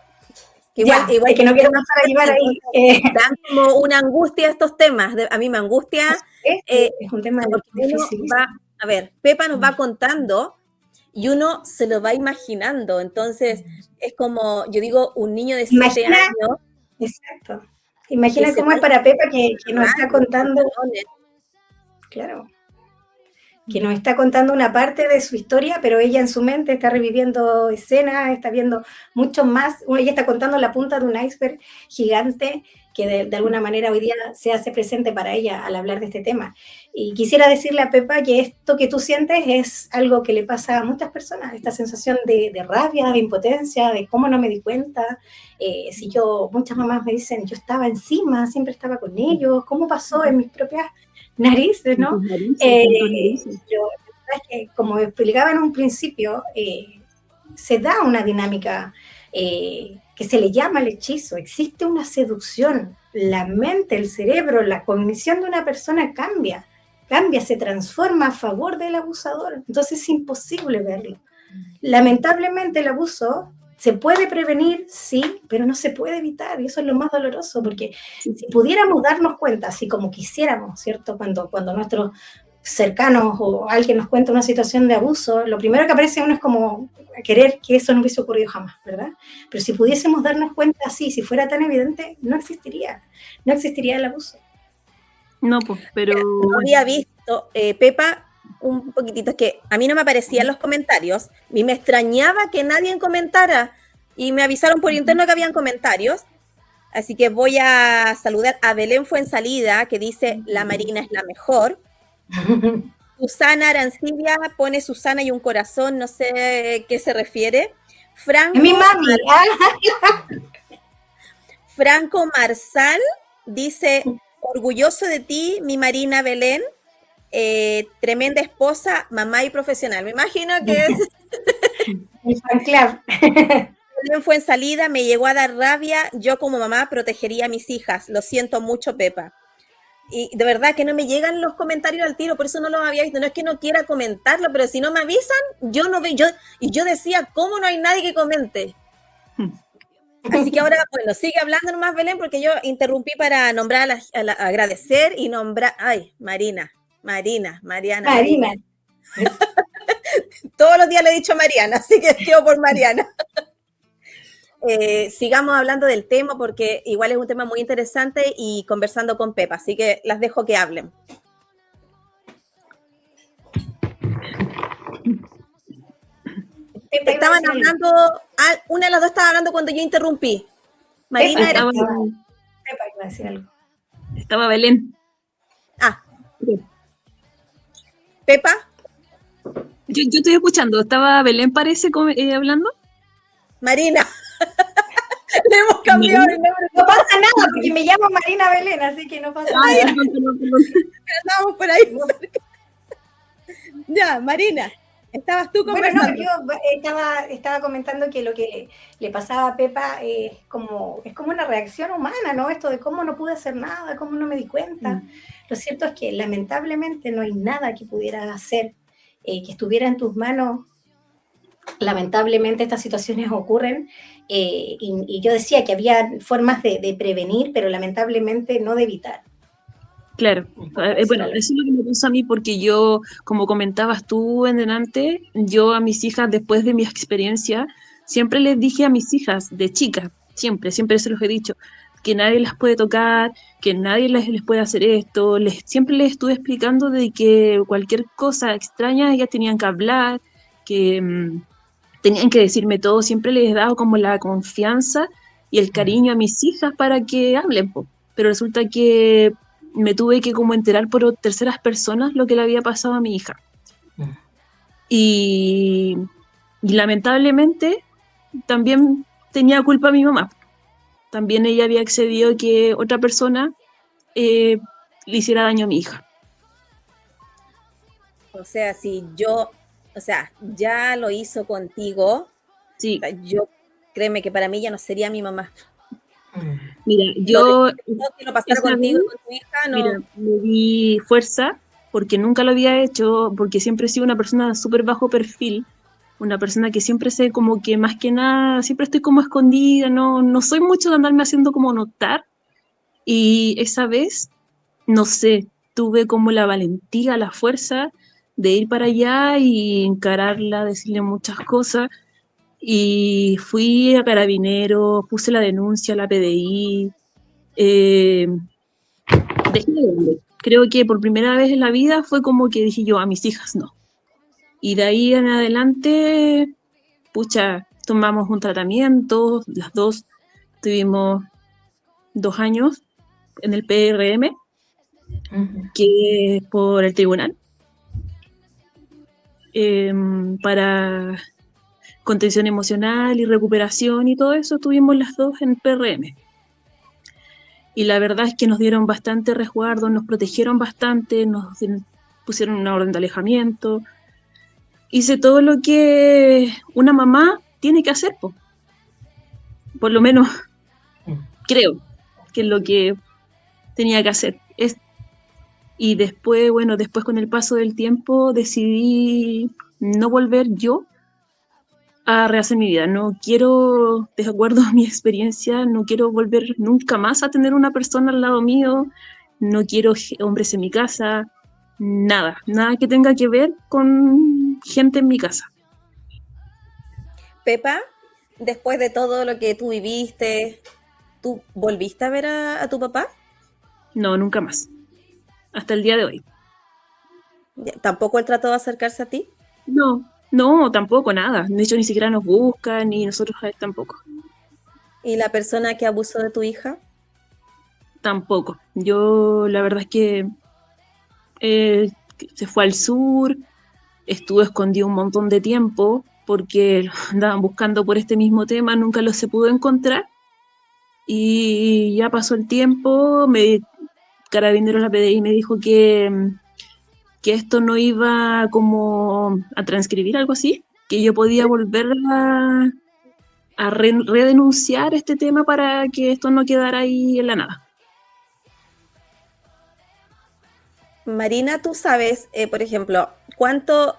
Igual es que no quiero pasar a llevar ahí. Dan como una angustia estos temas, a mí me angustia. Es un tema difícil. A ver, Pepa nos va contando y uno se lo va imaginando, entonces es como, yo digo, un niño de 7 años. Exacto. Imagina cómo es para Pepa que nos está contando. Claro. Que nos está contando una parte de su historia, pero ella en su mente está reviviendo escenas, está viendo mucho más. Ella está contando la punta de un iceberg gigante que de alguna manera hoy día se hace presente para ella al hablar de este tema. Y quisiera decirle a Pepa que esto que tú sientes es algo que le pasa a muchas personas, esta sensación de rabia, de impotencia, de cómo no me di cuenta. Muchas mamás me dicen, yo estaba encima, siempre estaba con ellos, ¿cómo pasó en mis propias narices, ¿no? Como me explicaba en un principio, se da una dinámica que se le llama el hechizo. Existe una seducción, la mente, el cerebro, la cognición de una persona cambia, se transforma a favor del abusador, entonces es imposible verlo. Lamentablemente el abuso se puede prevenir, sí, pero no se puede evitar, y eso es lo más doloroso, porque si pudiéramos darnos cuenta, así como quisiéramos, ¿cierto? Cuando nuestros cercanos o alguien nos cuenta una situación de abuso, lo primero que aparece a uno es como querer que eso no hubiese ocurrido jamás, ¿verdad? Pero si pudiésemos darnos cuenta así, si fuera tan evidente, no existiría el abuso. No, pues, pero... No había visto, Pepa, un poquitito, es que a mí no me aparecían los comentarios y me extrañaba que nadie comentara, y me avisaron por interno que habían comentarios, así que voy a saludar a Belén Fuensalida, que dice, la Marina es la mejor. Susana Arancibia pone Susana y un corazón, no sé qué se refiere. Mi mami. Franco Marsal dice, orgulloso de ti, mi Marina Belén, tremenda esposa, mamá y profesional. Me imagino que es... El fan club. Belén fue en salida, me llegó a dar rabia, yo como mamá protegería a mis hijas, lo siento mucho, Pepa. Y de verdad que no me llegan los comentarios al tiro, por eso no los había visto. No es que no quiera comentarlo, pero si no me avisan, yo no veo. Yo decía, ¿cómo no hay nadie que comente? Así que ahora, bueno, sigue hablando nomás, Belén, porque yo interrumpí para nombrar, agradecer y nombrar. Ay, Mariana. Todos los días le he dicho a Mariana, así que quedo por Mariana. Sigamos hablando del tema porque igual es un tema muy interesante y conversando con Pepa, así que las dejo que hablen. Estaban hablando, una de las dos estaba hablando cuando yo interrumpí. Marina era... Pepa iba a decir algo. Estaba Belén. Ah. ¿Pepa? Yo estoy escuchando. ¿Estaba Belén, parece, hablando? Marina. Le hemos cambiado el nombre. No pasa nada, porque me llamo Marina Belén, así que no pasa nada. Estábamos por ahí. Ya, Marina. ¿Estabas tú conversando? Bueno, yo estaba comentando que lo que le pasaba a Pepa es como una reacción humana, ¿no? Esto de cómo no pude hacer nada, cómo no me di cuenta. Lo cierto es que lamentablemente no hay nada que pudiera hacer, que estuviera en tus manos. Lamentablemente estas situaciones ocurren y yo decía que había formas de prevenir, pero lamentablemente no de evitar. Claro, bueno, eso es lo que me pasa a mí porque yo, como comentabas tú en delante, yo a mis hijas, después de mi experiencia, siempre les dije a mis hijas de chicas, siempre se los he dicho, que nadie las puede tocar, que nadie les puede hacer esto, siempre les estuve explicando de que cualquier cosa extraña ellas tenían que hablar, que tenían que decirme todo, siempre les he dado como la confianza y el cariño a mis hijas para que hablen, pero resulta que me tuve que como enterar por terceras personas lo que le había pasado a mi hija. Y lamentablemente también tenía culpa mi mamá. También ella había accedido a que otra persona le hiciera daño a mi hija. O sea, ya lo hizo contigo. Sí. O sea, créeme que para mí ya no sería mi mamá. Mira, yo que lo pasara contigo con tu hija, no. Mira, me di fuerza porque nunca lo había hecho, porque siempre he sido una persona súper bajo perfil, una persona que siempre sé como que más que nada, siempre estoy como escondida, no soy mucho de andarme haciendo como notar, y esa vez, no sé, tuve como la valentía, la fuerza de ir para allá y encararla, decirle muchas cosas. Y fui a Carabineros, puse la denuncia a la PDI, dejé de verlo. Creo que por primera vez en la vida fue como que dije yo, a mis hijas no. Y de ahí en adelante, tomamos un tratamiento, las dos tuvimos 2 años en el PRM, que es por el tribunal, para contención emocional y recuperación y todo eso, tuvimos las dos en PRM. Y la verdad es que nos dieron bastante resguardo, nos protegieron bastante, nos pusieron una orden de alejamiento. Hice todo lo que una mamá tiene que hacer, por lo menos creo que es lo que tenía que hacer. Y después con el paso del tiempo decidí no volver yo a rehacer mi vida. No quiero, de acuerdo a mi experiencia, no quiero volver nunca más a tener una persona al lado mío, no quiero hombres en mi casa, nada que tenga que ver con gente en mi casa. Pepa, después de todo lo que tú viviste, ¿tú volviste a ver a tu papá? No, nunca más. Hasta el día de hoy. ¿Tampoco él trató de acercarse a ti? No, tampoco, nada. De hecho, ni siquiera nos busca, ni nosotros a él tampoco. ¿Y la persona que abusó de tu hija? Tampoco. Yo, la verdad es que se fue al sur, estuvo escondido un montón de tiempo, porque lo andaban buscando por este mismo tema, nunca lo se pudo encontrar. Y ya pasó el tiempo, Carabineros la PDI me dijo que esto no iba como a transcribir, algo así, que yo podía volver a redenunciar este tema para que esto no quedara ahí en la nada. Marina, tú sabes, por ejemplo, cuánto,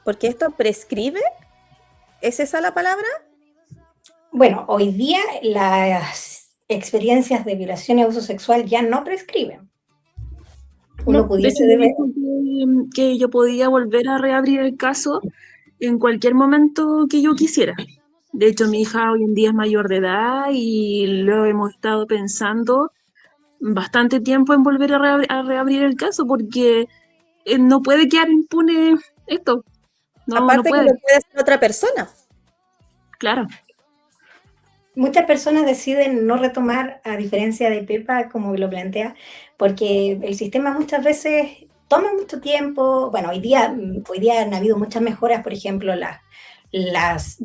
porque esto prescribe, ¿es esa la palabra? Bueno, hoy día las experiencias de violación y abuso sexual ya no prescriben. Uno pudiese de hecho, que yo podía volver a reabrir el caso en cualquier momento que yo quisiera. De hecho, mi hija hoy en día es mayor de edad y lo hemos estado pensando bastante tiempo en volver a reabrir el caso porque no puede quedar impune esto. No, no Aparte que puede, lo puede hacer otra persona. claro. Muchas personas deciden no retomar, a diferencia de Pepa, como lo plantea, porque el sistema muchas veces toma mucho tiempo. Bueno, hoy día han habido muchas mejoras, por ejemplo, las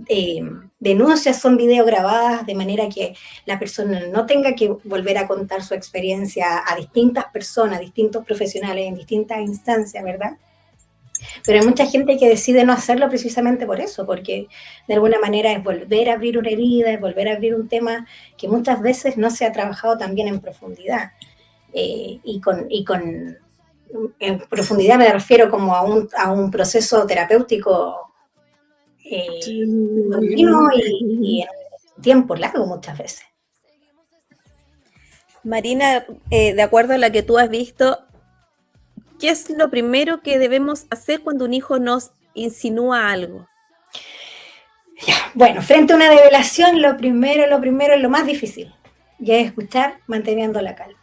denuncias son video grabadas, de manera que la persona no tenga que volver a contar su experiencia a distintas personas, distintos profesionales, en distintas instancias, ¿verdad? Pero hay mucha gente que decide no hacerlo precisamente por eso, porque de alguna manera es volver a abrir una herida, es volver a abrir un tema que muchas veces no se ha trabajado tan bien en profundidad. En profundidad me refiero como a un proceso terapéutico continuo y en un tiempo largo muchas veces. Marina, de acuerdo a la que tú has visto, ¿qué es lo primero que debemos hacer cuando un hijo nos insinúa algo? Bueno, frente a una develación, lo primero es lo más difícil, y es escuchar manteniendo la calma.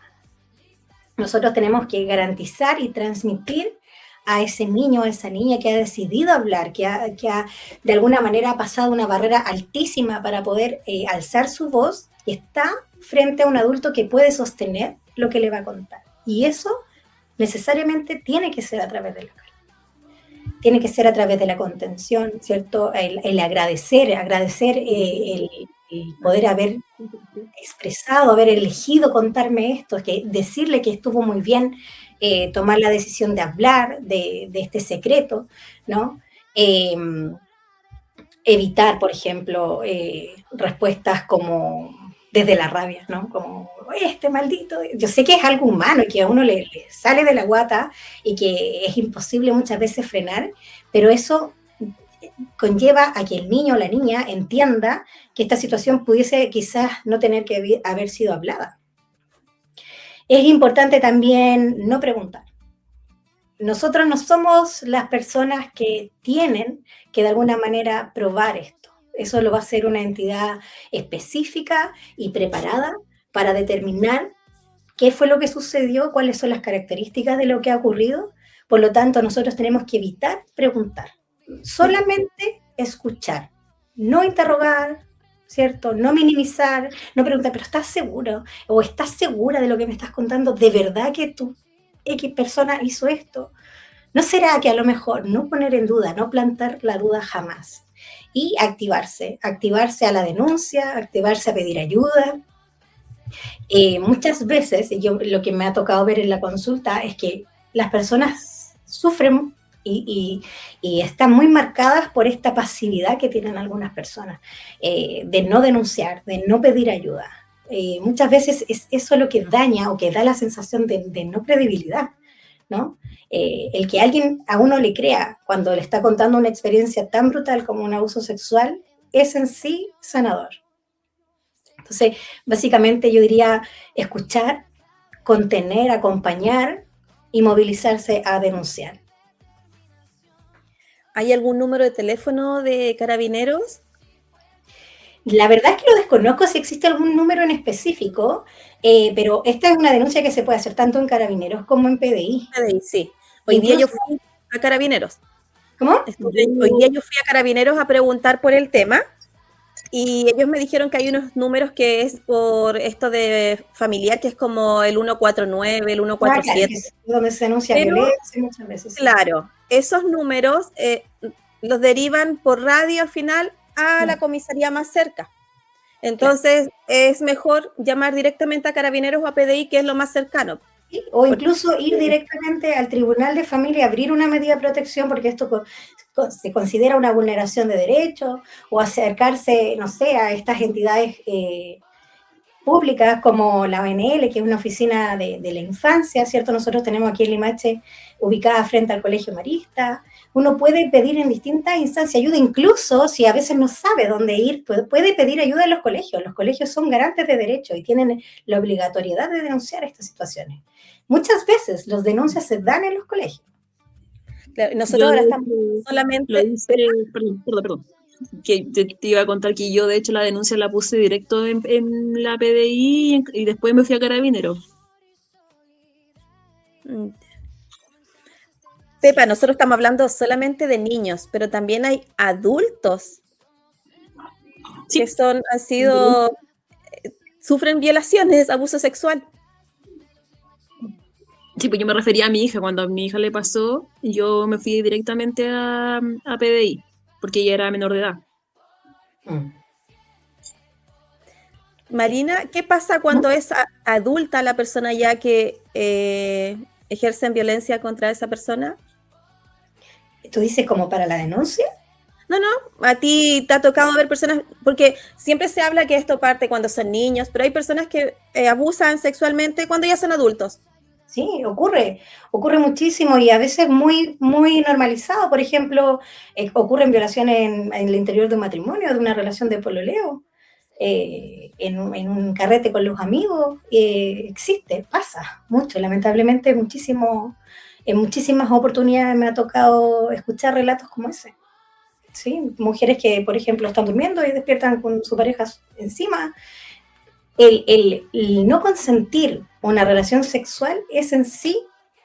Nosotros tenemos que garantizar y transmitir a ese niño, a esa niña que ha decidido hablar, que ha de alguna manera pasado una barrera altísima para poder alzar su voz, y está frente a un adulto que puede sostener lo que le va a contar. Y eso necesariamente tiene que ser a través de la calma. Tiene que ser a través de la contención, ¿cierto? El agradecer el poder haber expresado, haber elegido contarme esto, que decirle que estuvo muy bien tomar la decisión de hablar de este secreto, ¿no? Evitar, por ejemplo, respuestas como desde la rabia, ¿no? Como, este maldito. Yo sé que es algo humano y que a uno le sale de la guata y que es imposible muchas veces frenar, pero eso conlleva a que el niño o la niña entienda que esta situación pudiese quizás no tener que haber sido hablada. Es importante también no preguntar. Nosotros no somos las personas que tienen que de alguna manera probar esto. Eso lo va a hacer una entidad específica y preparada para determinar qué fue lo que sucedió, cuáles son las características de lo que ha ocurrido. Por lo tanto, nosotros tenemos que evitar preguntar. Solamente escuchar, no interrogar, ¿cierto? No minimizar, no preguntar, pero ¿estás seguro? ¿O estás segura de lo que me estás contando? ¿De verdad que tu X persona hizo esto? ¿No será que a lo mejor no poner en duda, no plantar la duda jamás? Y activarse a la denuncia, activarse a pedir ayuda. Muchas veces, lo que me ha tocado ver en la consulta es que las personas sufren y están muy marcadas por esta pasividad que tienen algunas personas, de no denunciar, de no pedir ayuda. Muchas veces es eso lo que daña o que da la sensación de no credibilidad, ¿no? El que alguien a uno le crea cuando le está contando una experiencia tan brutal como un abuso sexual es en sí sanador. Entonces, básicamente yo diría escuchar, contener, acompañar y movilizarse a denunciar. ¿Hay algún número de teléfono de Carabineros? La verdad es que lo desconozco si existe algún número en específico, pero esta es una denuncia que se puede hacer tanto en Carabineros como en PDI. PDI, sí. Hoy día yo fui a Carabineros. ¿Cómo? Hoy día yo fui a Carabineros a preguntar por el tema y ellos me dijeron que hay unos números que es por esto de familiar, que es como el 149, el 147. Claro, donde se denuncia violencia muchas veces. Claro, esos números los derivan por radio al final a la comisaría más cerca. Entonces, es mejor llamar directamente a Carabineros o a PDI, que es lo más cercano. O incluso ir directamente al Tribunal de Familia, abrir una medida de protección, porque esto se considera una vulneración de derechos, o acercarse, no sé, a estas entidades públicas como la ONL, que es una oficina de la infancia, ¿cierto? Nosotros tenemos aquí en Limache, ubicada frente al Colegio Marista. Uno puede pedir en distintas instancias ayuda, incluso si a veces no sabe dónde ir, puede pedir ayuda en los colegios. Los colegios son garantes de derechos y tienen la obligatoriedad de denunciar estas situaciones. Muchas veces las denuncias se dan en los colegios. Nosotros Yo, ahora de estamos hecho, solamente... lo hice, perdón. Que te iba a contar que yo, de hecho, la denuncia la puse directo en la PDI y después me fui a Carabineros. Pepa, nosotros estamos hablando solamente de niños, pero también hay adultos Sí. que han sido, sufren violaciones, abuso sexual. Sí, pues yo me refería a mi hija. Cuando a mi hija le pasó, yo me fui directamente a PDI, porque ella era menor de edad. Marina, ¿qué pasa cuando es adulta la persona ya que ejercen violencia contra esa persona? ¿Tú dices como para la denuncia? No, a ti te ha tocado ver personas, porque siempre se habla que esto parte cuando son niños, pero hay personas que abusan sexualmente cuando ya son adultos. Sí, ocurre muchísimo y a veces muy, muy normalizado. Por ejemplo, ocurren violaciones en el interior de un matrimonio, de una relación de pololeo, en un carrete con los amigos. Existe, pasa mucho, lamentablemente muchísimo. En muchísimas oportunidades me ha tocado escuchar relatos como ese. ¿Sí? Mujeres que, por ejemplo, están durmiendo y despiertan con su pareja encima. El no consentir una relación sexual es en sí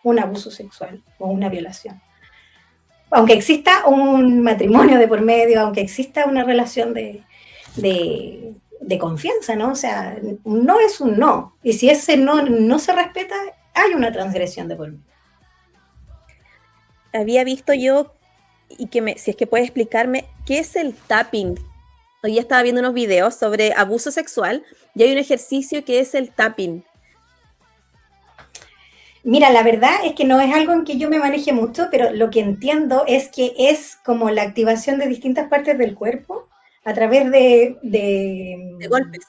un abuso sexual o una violación. Aunque exista un matrimonio de por medio, aunque exista una relación de confianza, ¿no? O sea, un no es un no. Y si ese no se respeta, hay una transgresión de por medio. Había visto yo, y si es que puedes explicarme, ¿qué es el tapping? Hoy estaba viendo unos videos sobre abuso sexual y hay un ejercicio que es el tapping. Mira, la verdad es que no es algo en que yo me maneje mucho, pero lo que entiendo es que es como la activación de distintas partes del cuerpo a través de golpes.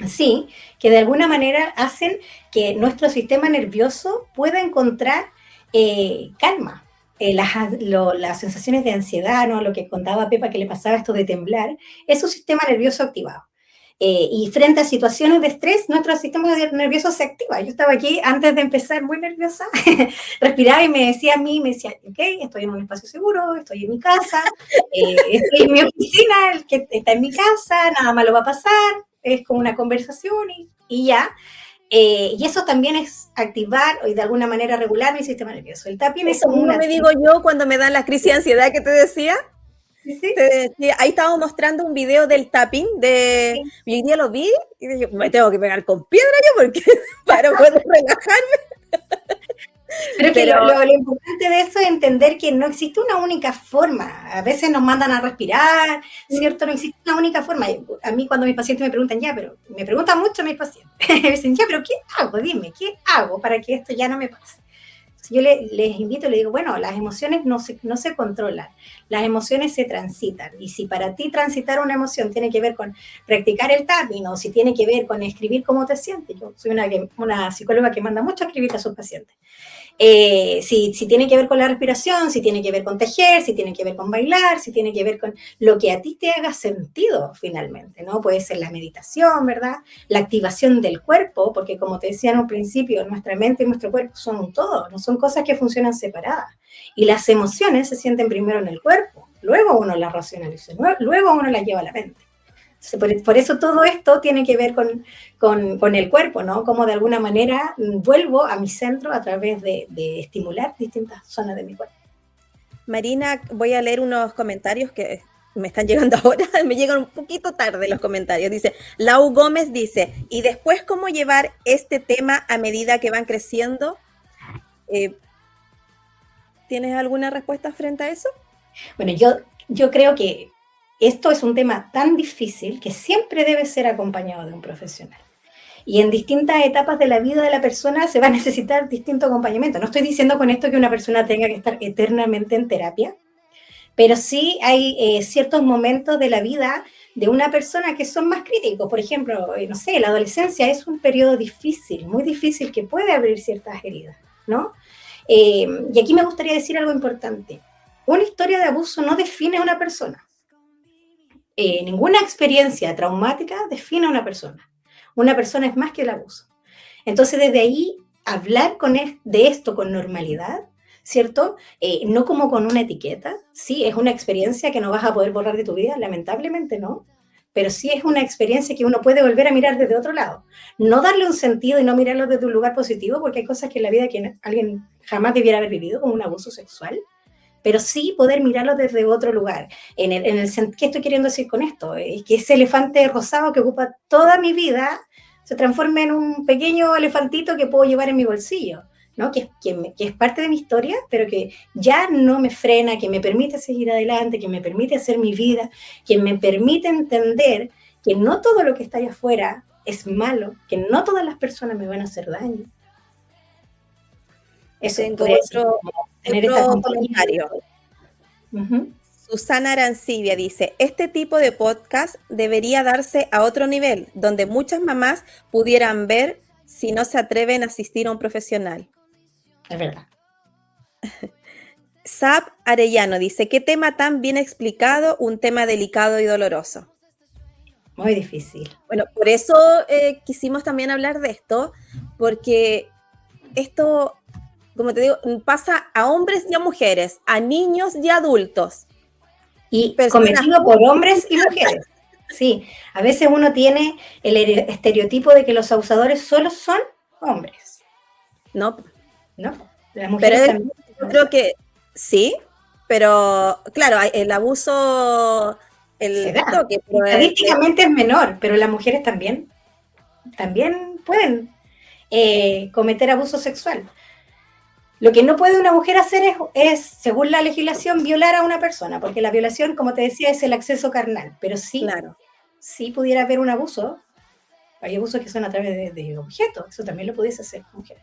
Sí, que de alguna manera hacen que nuestro sistema nervioso pueda encontrar calma. Las sensaciones de ansiedad, ¿no? Lo que contaba Pepa que le pasaba esto de temblar, es su sistema nervioso activado. Y frente a situaciones de estrés, nuestro sistema nervioso se activa. Yo estaba aquí antes de empezar muy nerviosa, respiraba y me decía, ok, estoy en un espacio seguro, estoy en mi casa, estoy en mi oficina, el que está en mi casa, nada malo va a pasar, es como una conversación y ya. Y eso también es activar y de alguna manera regular mi sistema nervioso. El tapping es como me digo yo cuando me dan la crisis de ansiedad que te decía. ¿Sí? Ahí estábamos mostrando un video del tapping y hoy día lo vi y dije, me tengo que pegar con piedra yo porque para poder relajarme. Pero lo importante de eso es entender que no existe una única forma. A veces nos mandan a respirar, ¿cierto? No existe una única forma. A mí cuando mis pacientes me preguntan, pero me preguntan mucho mis pacientes, me dicen, pero ¿qué hago? Dime, ¿qué hago para que esto ya no me pase? Yo les invito, les digo, bueno, las emociones no se controlan, las emociones se transitan, y si para ti transitar una emoción tiene que ver con practicar el tapping, o si tiene que ver con escribir cómo te sientes, yo soy una psicóloga que manda mucho a escribir a sus pacientes, si tiene que ver con la respiración, si tiene que ver con tejer, si tiene que ver con bailar, si tiene que ver con lo que a ti te haga sentido finalmente, ¿no? Puede ser la meditación, ¿verdad? La activación del cuerpo, porque como te decía en un principio, nuestra mente y nuestro cuerpo son un todo, no son cosas que funcionan separadas. Y las emociones se sienten primero en el cuerpo, luego uno las racionaliza, luego uno las lleva a la mente. Por eso todo esto tiene que ver con el cuerpo, ¿no? Como de alguna manera vuelvo a mi centro a través de estimular distintas zonas de mi cuerpo. Marina, voy a leer unos comentarios que me están llegando ahora, me llegan un poquito tarde los comentarios. Dice, Lau Gómez dice, ¿y después cómo llevar este tema a medida que van creciendo? ¿Tienes alguna respuesta frente a eso? Bueno, yo creo que esto es un tema tan difícil que siempre debe ser acompañado de un profesional. Y en distintas etapas de la vida de la persona se va a necesitar distinto acompañamiento. No estoy diciendo con esto que una persona tenga que estar eternamente en terapia, pero sí hay ciertos momentos de la vida de una persona que son más críticos. Por ejemplo, no sé, la adolescencia es un periodo difícil, muy difícil, que puede abrir ciertas heridas, ¿no? Y aquí me gustaría decir algo importante. Una historia de abuso no define a una persona. Ninguna experiencia traumática define a una persona. Una persona es más que el abuso. Entonces, desde ahí, hablar de esto con normalidad ¿cierto? No como con una etiqueta, sí, es una experiencia que no vas a poder borrar de tu vida, lamentablemente no, pero sí es una experiencia que uno puede volver a mirar desde otro lado. No darle un sentido y no mirarlo desde un lugar positivo, porque hay cosas que en la vida que alguien jamás debiera haber vivido, como un abuso sexual, pero sí poder mirarlo desde otro lugar. ¿Qué estoy queriendo decir con esto? Que ese elefante rosado que ocupa toda mi vida se transforme en un pequeño elefantito que puedo llevar en mi bolsillo, ¿no? Que es parte de mi historia, pero que ya no me frena, que me permite seguir adelante, que me permite hacer mi vida, que me permite entender que no todo lo que está allá afuera es malo, que no todas las personas me van a hacer daño. Eso, Tengo otro comentario. Uh-huh. Susana Arancibia dice, este tipo de podcast debería darse a otro nivel, donde muchas mamás pudieran ver si no se atreven a asistir a un profesional. Es verdad. Sab Arellano dice, qué tema tan bien explicado, un tema delicado y doloroso. Muy difícil. Bueno, por eso quisimos también hablar de esto, porque esto, como te digo, pasa a hombres y a mujeres, a niños y a adultos. Y cometido por hombres y mujeres. Sí, a veces uno tiene el estereotipo de que los abusadores solo son hombres. No, las mujeres pero también. yo creo que sí, pero claro, el abuso, Se da. pero Estadísticamente es menor, pero las mujeres también pueden cometer abuso sexual. Lo que no puede una mujer hacer es, según la legislación, violar a una persona, porque la violación, como te decía, es el acceso carnal, pero sí, claro, sí pudiera haber un abuso. Hay abusos que son a través de objetos, eso también lo pudiese hacer mujer.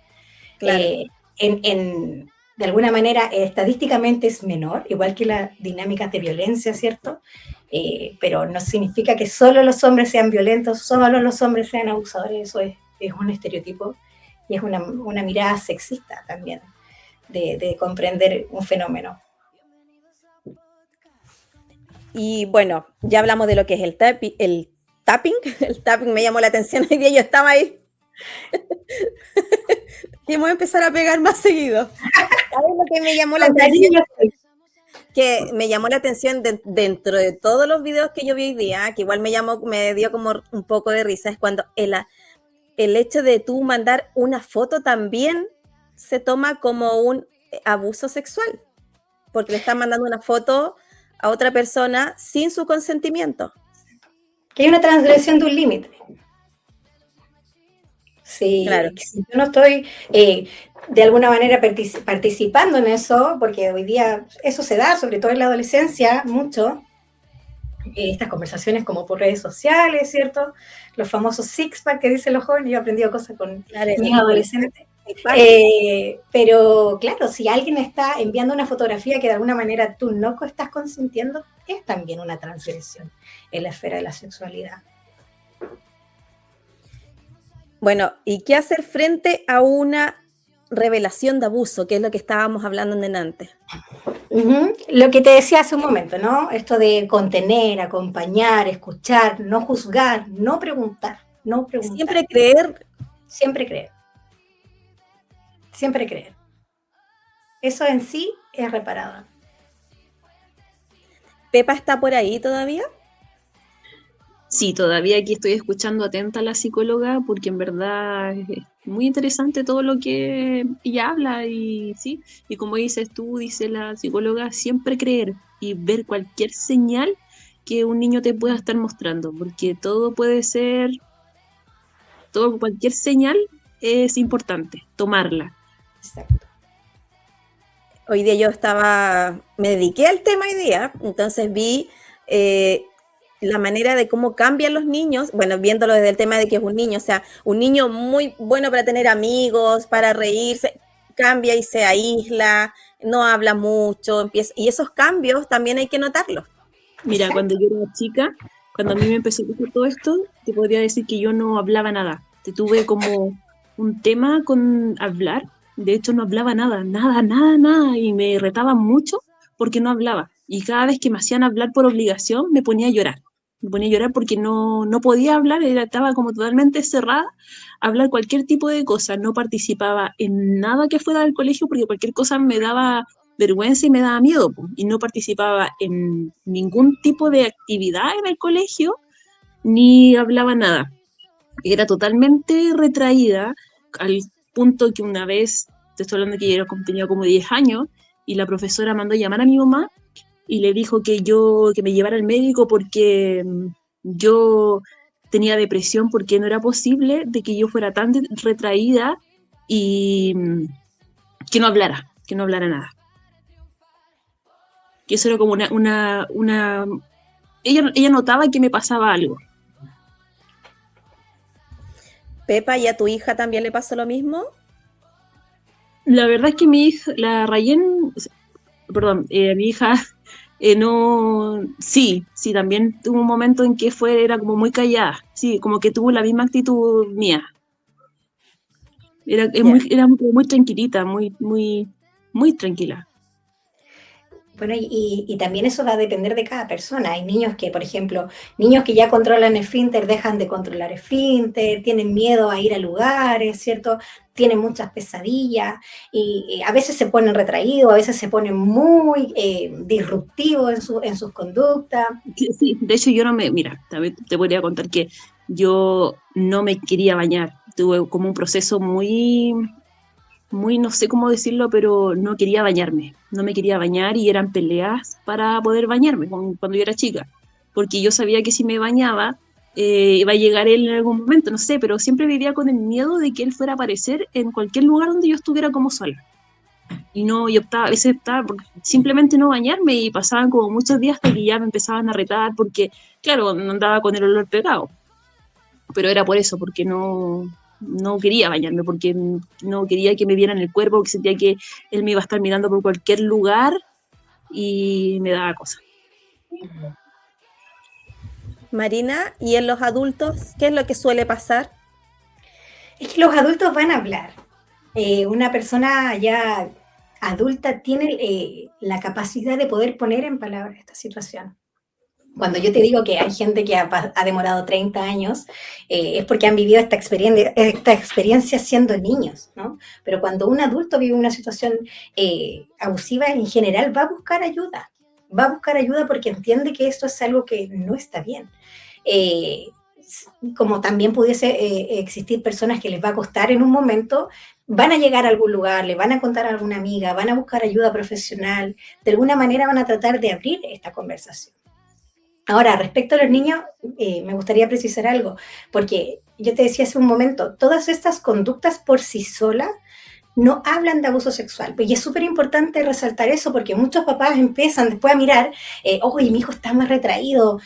claro. De alguna manera, estadísticamente es menor, igual que las dinámicas de violencia, ¿cierto? Pero no significa que solo los hombres sean violentos, solo los hombres sean abusadores, eso es un estereotipo y es una mirada sexista también de comprender un fenómeno. Y bueno, ya hablamos de lo que es el tapping. El tapping me llamó la atención hoy día, yo estaba ahí. Y voy a empezar a pegar más seguido. ¿Sabes lo que me llamó la atención? Que me llamó la atención dentro de todos los videos que yo vi hoy día, que igual me dio como un poco de risa, es cuando el hecho de tú mandar una foto también se toma como un abuso sexual, porque le estás mandando una foto a otra persona sin su consentimiento. Que hay una transgresión de un límite. Sí, claro. Si yo no estoy de alguna manera participando en eso, porque hoy día eso se da, sobre todo en la adolescencia, mucho, estas conversaciones como por redes sociales, ¿cierto? Los famosos six-pack que dicen los jóvenes, yo he aprendido cosas con mis adolescentes. Pero claro, si alguien está enviando una fotografía que de alguna manera tú no estás consintiendo, es también una transgresión en la esfera de la sexualidad. Bueno, ¿y qué hacer frente a una revelación de abuso, que es lo que estábamos hablando en antes? Lo que te decía hace un momento, ¿no? Esto de contener, acompañar, escuchar, no juzgar, no preguntar. Siempre creer. Siempre creer. Siempre creer. Eso en sí es reparador. ¿Pepa está por ahí todavía? Sí, todavía aquí estoy escuchando atenta a la psicóloga porque en verdad es muy interesante todo lo que ella habla y sí, y como dices tú, dice la psicóloga, siempre creer y ver cualquier señal que un niño te pueda estar mostrando, porque cualquier señal es importante, tomarla. Exacto. Hoy día me dediqué al tema hoy día, entonces vi la manera de cómo cambian los niños, bueno, viéndolo desde el tema de que es un niño, o sea, un niño muy bueno para tener amigos, para reírse, cambia y se aísla, no habla mucho, y esos cambios también hay que notarlos. Mira, cuando yo era chica, cuando a mí me empezó a pasar todo esto, te podría decir que yo no hablaba nada, tuve como un tema con hablar, de hecho no hablaba nada, y me retaba mucho porque no hablaba, y cada vez que me hacían hablar por obligación me ponía a llorar. me ponía a llorar porque no podía hablar, estaba como totalmente cerrada a hablar cualquier tipo de cosa, no participaba en nada que fuera del colegio porque cualquier cosa me daba vergüenza y me daba miedo, po, y no participaba en ningún tipo de actividad en el colegio, ni hablaba nada. Era totalmente retraída, al punto que una vez, te estoy hablando que yo tenía como 10 años, y la profesora mandó a llamar a mi mamá y le dijo que me llevara al médico porque yo tenía depresión, porque no era posible de que yo fuera tan retraída y que no hablara nada. Que eso era como ella notaba que me pasaba algo. Pepa, ¿y a tu hija también le pasó lo mismo? La verdad es que mi hija, la Rayen, perdón, mi hija, no, sí, también tuvo un momento en que era como muy callada, sí, como que tuvo la misma actitud mía. Era muy tranquilita, muy tranquila. Bueno, y también eso va a depender de cada persona. Hay niños que, por ejemplo, niños que ya controlan esfínter, dejan de controlar esfínter, tienen miedo a ir a lugares, ¿cierto? Tienen muchas pesadillas y a veces se ponen retraídos, a veces se ponen muy disruptivos en sus conductas. Sí, de hecho yo mira, te podría contar que yo no me quería bañar. Tuve como un proceso muy, no sé cómo decirlo, pero no quería bañarme, no me quería bañar y eran peleas para poder bañarme cuando yo era chica, porque yo sabía que si me bañaba iba a llegar él en algún momento, no sé, pero siempre vivía con el miedo de que él fuera a aparecer en cualquier lugar donde yo estuviera como sola. Y yo a veces optaba por simplemente no bañarme y pasaban como muchos días hasta que ya me empezaban a retar porque, claro, no andaba con el olor pegado, pero era por eso, porque no quería bañarme, porque no quería que me vieran el cuerpo, porque sentía que él me iba a estar mirando por cualquier lugar y me daba cosa. Marina, ¿y en los adultos qué es lo que suele pasar? Es que los adultos van a hablar. Una persona ya adulta tiene la capacidad de poder poner en palabras esta situación. Cuando yo te digo que hay gente que ha demorado 30 años, es porque han vivido esta experiencia siendo niños, ¿no? Pero cuando un adulto vive una situación abusiva, en general va a buscar ayuda. Va a buscar ayuda porque entiende que esto es algo que no está bien. Como también pudiese existir personas que les va a costar en un momento, van a llegar a algún lugar, le van a contar a alguna amiga, van a buscar ayuda profesional, de alguna manera van a tratar de abrir esta conversación. Ahora, respecto a los niños, me gustaría precisar algo, porque yo te decía hace un momento, todas estas conductas por sí solas no hablan de abuso sexual. Y es súper importante resaltar eso porque muchos papás empiezan después a mirar, oye, mi hijo está más retraído,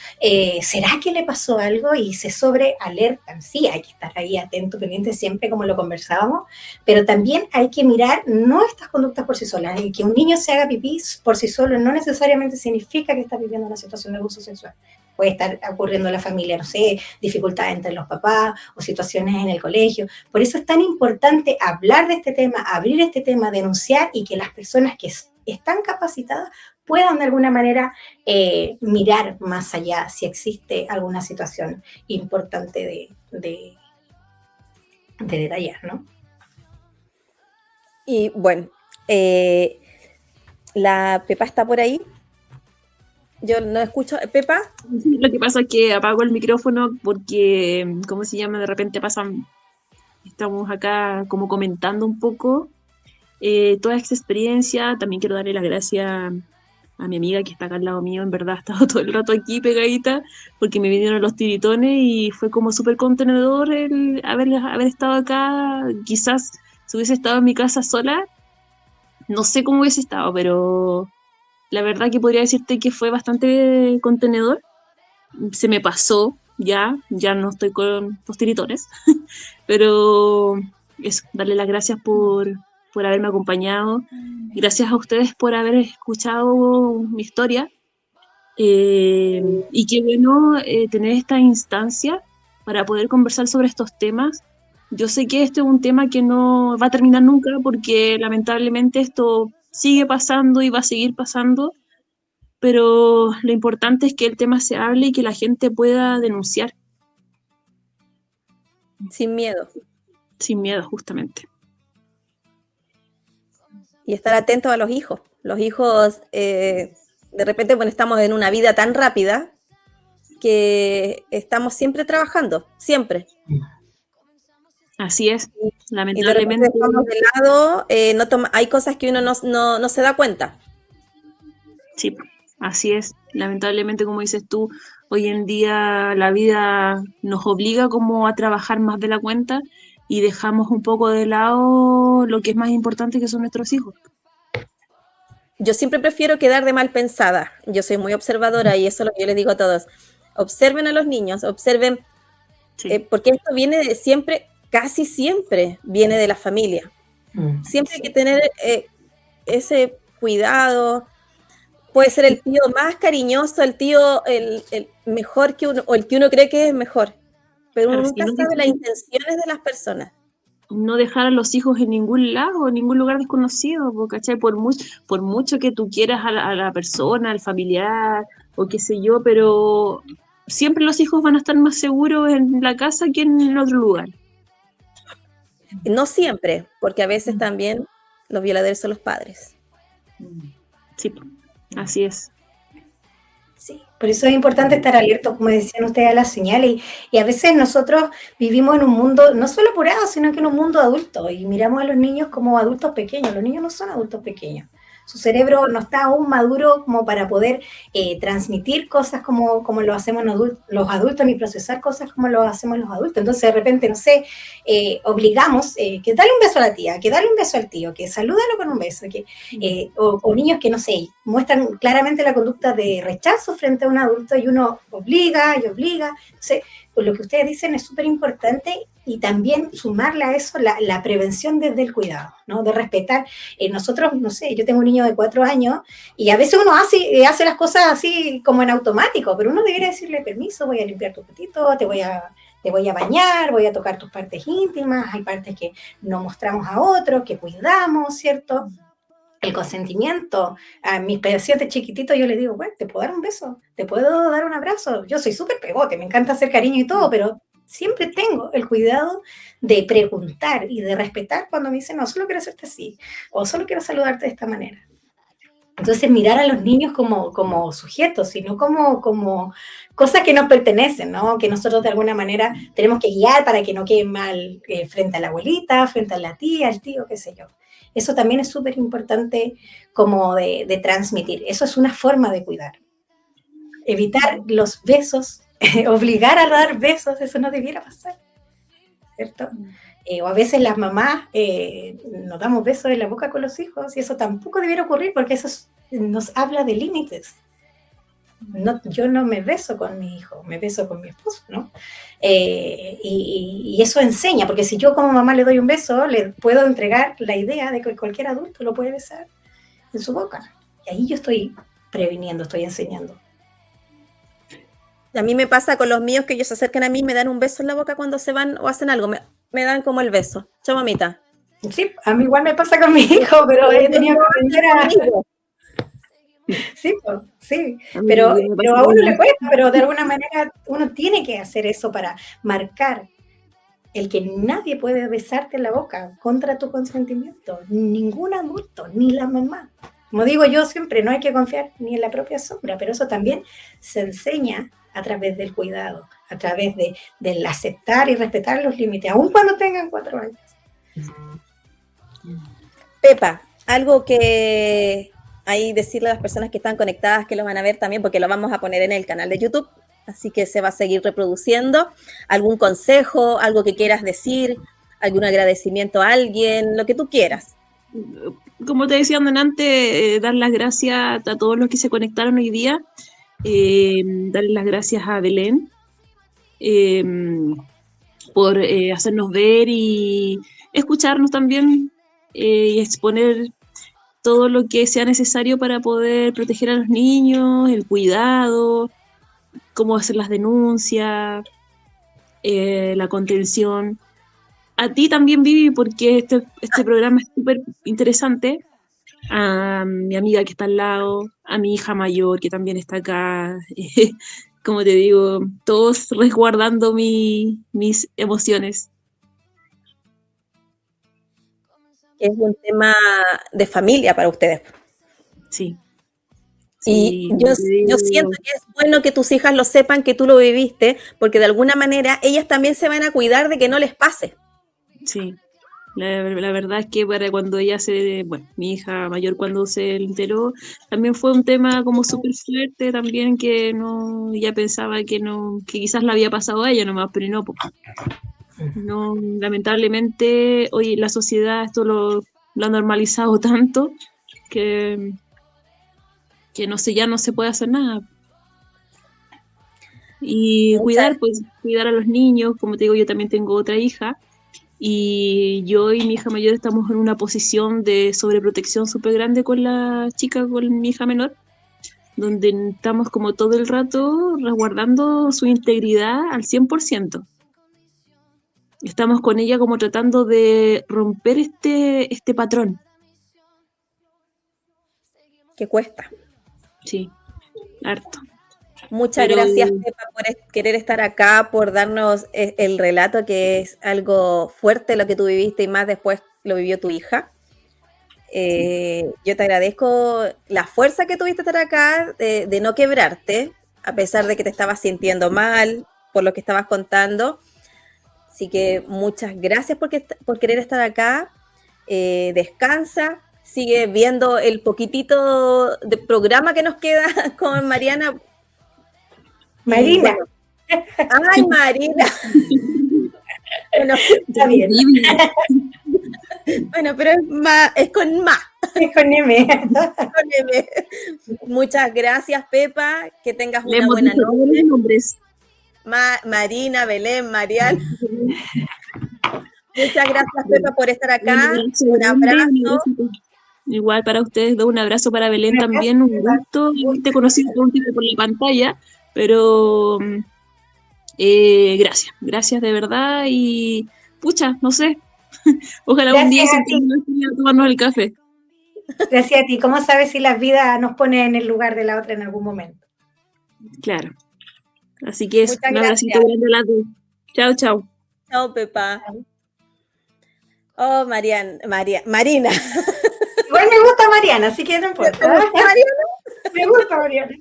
¿será que le pasó algo? Y se sobrealertan. Sí, hay que estar ahí atento, pendiente siempre como lo conversábamos, pero también hay que mirar no estas conductas por sí solas. Que un niño se haga pipí por sí solo no necesariamente significa que está viviendo una situación de abuso sexual. Puede estar ocurriendo en la familia, no sé, dificultades entre los papás o situaciones en el colegio. Por eso es tan importante hablar de este tema, abrir este tema, denunciar y que las personas que están capacitadas puedan de alguna manera mirar más allá si existe alguna situación importante de detallar, ¿no? Y bueno, la Pepa está por ahí. Yo no escucho. ¿Pepa? Lo que pasa es que apago el micrófono porque, ¿cómo se llama? De repente estamos acá como comentando un poco toda esta experiencia. También quiero darle las gracias a mi amiga que está acá al lado mío. En verdad ha estado todo el rato aquí pegadita porque me vinieron los tiritones y fue como súper contenedor el haber estado acá. Quizás si hubiese estado en mi casa sola, no sé cómo hubiese estado, pero la verdad que podría decirte que fue bastante contenedor. Se me pasó, ya no estoy con los tiritones, pero eso, darle las gracias por haberme acompañado. Gracias a ustedes por haber escuchado mi historia. Y qué bueno tener esta instancia para poder conversar sobre estos temas. Yo sé que este es un tema que no va a terminar nunca porque lamentablemente esto sigue pasando y va a seguir pasando, pero lo importante es que el tema se hable y que la gente pueda denunciar Sin miedo. sin miedo, justamente. Y estar atentos a los hijos. Los hijos, de repente, bueno, estamos en una vida tan rápida que estamos siempre trabajando, siempre. Así es, Y de repente lamentablemente. dejamos de lado, hay cosas que uno no se da cuenta. Sí, así es. Lamentablemente, como dices tú, hoy en día la vida nos obliga como a trabajar más de la cuenta y dejamos un poco de lado lo que es más importante, que son nuestros hijos. Yo siempre prefiero quedar de mal pensada. Yo soy muy observadora y eso es lo que yo les digo a todos. Observen a los niños, observen, Sí. porque esto viene de siempre, casi siempre viene de la familia. Siempre hay que tener ese cuidado. Puede ser el tío más cariñoso, el tío el mejor que uno, o el que uno cree que es mejor. Pero uno Claro, nunca si no sabe las dejar- intenciones de las personas. no dejar a los hijos en ningún lado, en ningún lugar desconocido, ¿cachai? Por mucho que tú quieras a la persona, al familiar, o qué sé yo, pero siempre los hijos van a estar más seguros en la casa que en otro lugar. No siempre, porque a veces también los violadores son los padres. Sí, así es. Sí, por eso es importante estar alertos, como decían ustedes, a las señales. Y a veces nosotros vivimos en un mundo, no solo apurado, sino que en un mundo adulto. Y miramos a los niños como adultos pequeños. Los niños no son adultos pequeños. Su cerebro no está aún maduro como para poder transmitir cosas como lo hacemos los adultos, ni procesar cosas como lo hacemos los adultos. Entonces, de repente, no sé, obligamos que dale un beso a la tía, que dale un beso al tío, que salúdalo con un beso, o niños que, no sé, muestran claramente la conducta de rechazo frente a un adulto y uno obliga y obliga. Entonces, pues lo que ustedes dicen es súper importante y también sumarle a eso la prevención desde el cuidado, ¿no? De respetar. Nosotros, no sé, yo tengo un niño de 4 años y a veces uno hace las cosas así como en automático, pero uno debería decirle permiso, voy a limpiar tu petito, te voy a bañar, voy a tocar tus partes íntimas, hay partes que no mostramos a otros, que cuidamos, ¿cierto? El consentimiento. A mis pacientes chiquititos yo les digo, bueno, te puedo dar un beso, te puedo dar un abrazo. Yo soy súper pegote, me encanta hacer cariño y todo, pero siempre tengo el cuidado de preguntar y de respetar cuando me dicen, no, solo quiero hacerte así, o solo quiero saludarte de esta manera. Entonces, mirar a los niños como sujetos, sino como cosas que nos pertenecen, ¿no? Que nosotros de alguna manera tenemos que guiar para que no queden mal frente a la abuelita, frente a la tía, al tío, qué sé yo. Eso también es súper importante como de transmitir. Eso es una forma de cuidar. Evitar los besos, obligar a dar besos, eso no debiera pasar, ¿cierto? O a veces las mamás nos damos besos en la boca con los hijos y eso tampoco debiera ocurrir porque eso nos habla de límites. No, yo no me beso con mi hijo, me beso con mi esposo, ¿no? Y eso enseña, porque si yo como mamá le doy un beso, le puedo entregar la idea de que cualquier adulto lo puede besar en su boca. Y ahí yo estoy previniendo, estoy enseñando. A mí me pasa con los míos que ellos se acercan a mí, me dan un beso en la boca cuando se van o hacen algo, me dan como el beso. Chao, mamita. Sí, a mí igual me pasa con mi hijo, pero he tenido que aprender a... Sí, pues, sí, pero a uno le cuesta, pero de alguna manera uno tiene que hacer eso para marcar el que nadie puede besarte en la boca contra tu consentimiento, ningún adulto, ni la mamá. Como digo yo siempre, no hay que confiar ni en la propia sombra, pero eso también se enseña a través del cuidado, a través del aceptar y respetar los límites, aun cuando tengan 4 años. Pepa, algo que ahí decirle a las personas que están conectadas que lo van a ver también, porque lo vamos a poner en el canal de YouTube, así que se va a seguir reproduciendo. ¿Algún consejo, algo que quieras decir, algún agradecimiento a alguien, lo que tú quieras? Como te decía antes, dar las gracias a todos los que se conectaron hoy día, darle las gracias a Belén por hacernos ver y escucharnos también y exponer todo lo que sea necesario para poder proteger a los niños, el cuidado, cómo hacer las denuncias, la contención. A ti también, Vivi, porque este programa es súper interesante a mi amiga que está al lado, a mi hija mayor que también está acá. Como te digo, todos resguardando mis emociones. Es un tema de familia para ustedes. Sí. Y Sí, yo, como te digo, yo siento que es bueno que tus hijas lo sepan, que tú lo viviste, porque de alguna manera ellas también se van a cuidar de que no les pase. sí. La verdad es que para cuando bueno, mi hija mayor cuando se enteró, también fue un tema como súper fuerte también que no, ella pensaba que no, que quizás la había pasado a ella nomás, pero no, pues, no, lamentablemente hoy la sociedad esto lo ha normalizado tanto que, que no sé, ya no se puede hacer nada. Y Muchas, cuidar a los niños, como te digo, yo también tengo otra hija. Y yo y mi hija mayor estamos en una posición de sobreprotección súper grande con la chica, con mi hija menor, donde estamos como todo el rato resguardando su integridad al 100%. Estamos con ella como tratando de romper este patrón. que cuesta. Sí, harto. Muchas Pero gracias, Pepa, por querer estar acá, por darnos el relato, que es algo fuerte lo que tú viviste y más después lo vivió tu hija. Yo te agradezco la fuerza que tuviste estar acá, de no quebrarte, a pesar de que te estabas sintiendo mal por lo que estabas contando. Así que muchas gracias por querer estar acá. Descansa, sigue viendo el poquitito de programa que nos queda con Mariana. Marina. Bueno, ay, Marina. Bueno, Está bien. bueno, pero es con más. Es con M. Con M. Muchas gracias, Pepa. Que tengas le una hemos buena dicho todos noche. los nombres. Marina, Belén, Mariana. Muchas gracias, Pepa, por estar acá. Un abrazo. Igual para ustedes dos, un abrazo para Belén también, un gusto haberte conocido por un tiempo por la pantalla, pero gracias de verdad y pucha, no sé, ojalá un día Gracias a ti. sentemos a tomarnos el café. Gracias a ti. ¿Cómo sabes si la vida nos pone en el lugar de la otra en algún momento? Claro, así que Muchas un abracito gracias. grande a las dos. Chao, chao. Chao, Pepa. Oh, Marina. Igual me gusta Mariana, así que no importa. Mariana. Me gusta Mariana.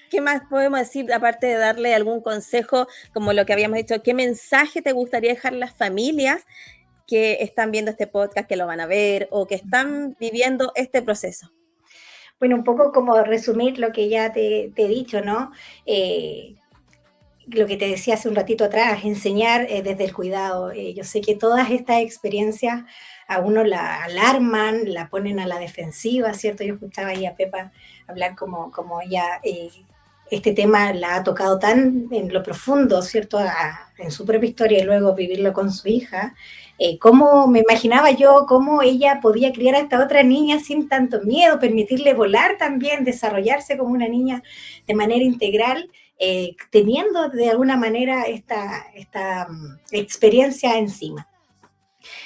¿Qué más podemos decir, aparte de darle algún consejo, como lo que habíamos dicho? ¿Qué mensaje te gustaría dejar a las familias que están viendo este podcast, que lo van a ver o que están viviendo este proceso? Bueno, un poco como resumir lo que ya te he dicho, ¿no? Lo que te decía hace un ratito atrás, enseñar desde el cuidado. Yo sé que todas estas experiencias a uno la alarman, la ponen a la defensiva, ¿cierto? Yo escuchaba ahí a Pepa hablar como ella, este tema la ha tocado tan en lo profundo, ¿cierto? En su propia historia y luego vivirlo con su hija. Cómo me imaginaba yo cómo ella podía criar a esta otra niña sin tanto miedo, permitirle volar también, desarrollarse como una niña de manera integral, teniendo de alguna manera esta experiencia encima.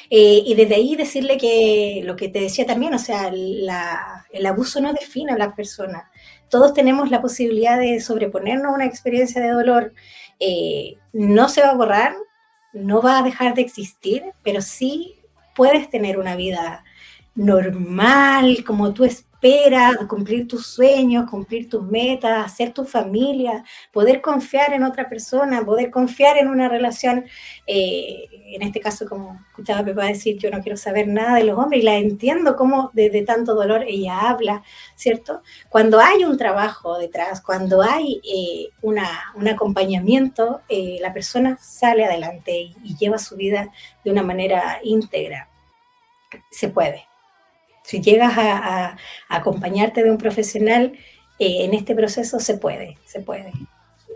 Y desde ahí decirle que lo que te decía también, o sea, el abuso no define a las personas. Todos tenemos la posibilidad de sobreponernos a una experiencia de dolor. No se va a borrar, no va a dejar de existir, pero sí puedes tener una vida normal, como tú esperas, cumplir tus sueños, cumplir tus metas, hacer tu familia, poder confiar en otra persona, poder confiar en una relación. En este caso, como escuchaba a Pepa decir, yo no quiero saber nada de los hombres y la entiendo cómo desde tanto dolor ella habla, ¿cierto? Cuando hay un trabajo detrás, cuando hay un acompañamiento, la persona sale adelante y lleva su vida de una manera íntegra. Se puede. Si llegas a acompañarte de un profesional en este proceso, se puede.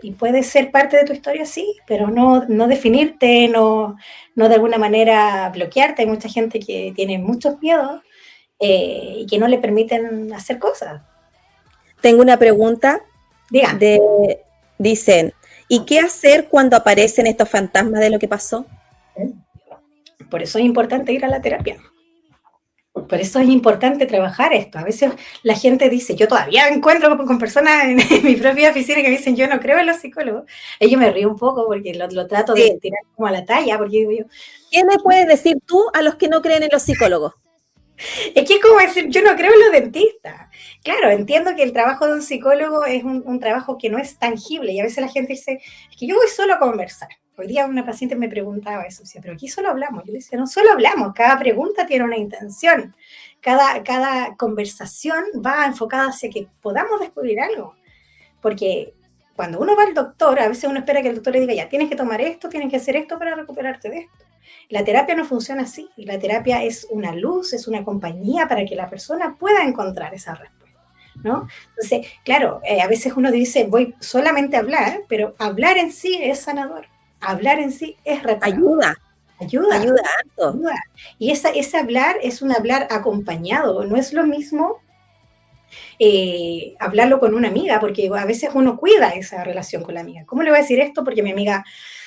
Y puede ser parte de tu historia, sí, pero no definirte, no de alguna manera bloquearte. Hay mucha gente que tiene muchos miedos y que no le permiten hacer cosas. Tengo una pregunta. Diga. Dicen, ¿y qué hacer cuando aparecen estos fantasmas de lo que pasó? Por eso es importante ir a la terapia. Por eso es importante trabajar esto. A veces la gente dice, yo todavía encuentro con personas en mi propia oficina que me dicen, yo no creo en los psicólogos. Y yo me río un poco porque lo trato de tirar como a la talla, porque digo yo, ¿Qué me puedes decir tú a los que no creen en los psicólogos? es que es como decir, yo no creo en los dentistas. Claro, entiendo que el trabajo de un psicólogo es un trabajo que no es tangible y a veces la gente dice, es que yo voy solo a conversar. Hoy día una paciente me preguntaba eso, decía, pero aquí solo hablamos. Yo le decía, no solo hablamos, cada pregunta tiene una intención, cada conversación va enfocada hacia que podamos descubrir algo. Porque cuando uno va al doctor, a veces uno espera que el doctor le diga, ya, tienes que tomar esto, tienes que hacer esto para recuperarte de esto. La terapia no funciona así. La terapia es una luz, es una compañía para que la persona pueda encontrar esa respuesta, ¿no? Entonces, claro, a veces uno dice, voy solamente a hablar, pero hablar en sí es sanador. Hablar en sí es reparador. Ayuda harto. Y ese hablar es un hablar acompañado. No es lo mismo hablarlo con una amiga, porque a veces uno cuida esa relación con la amiga. ¿Cómo le voy a decir esto? Porque mi amiga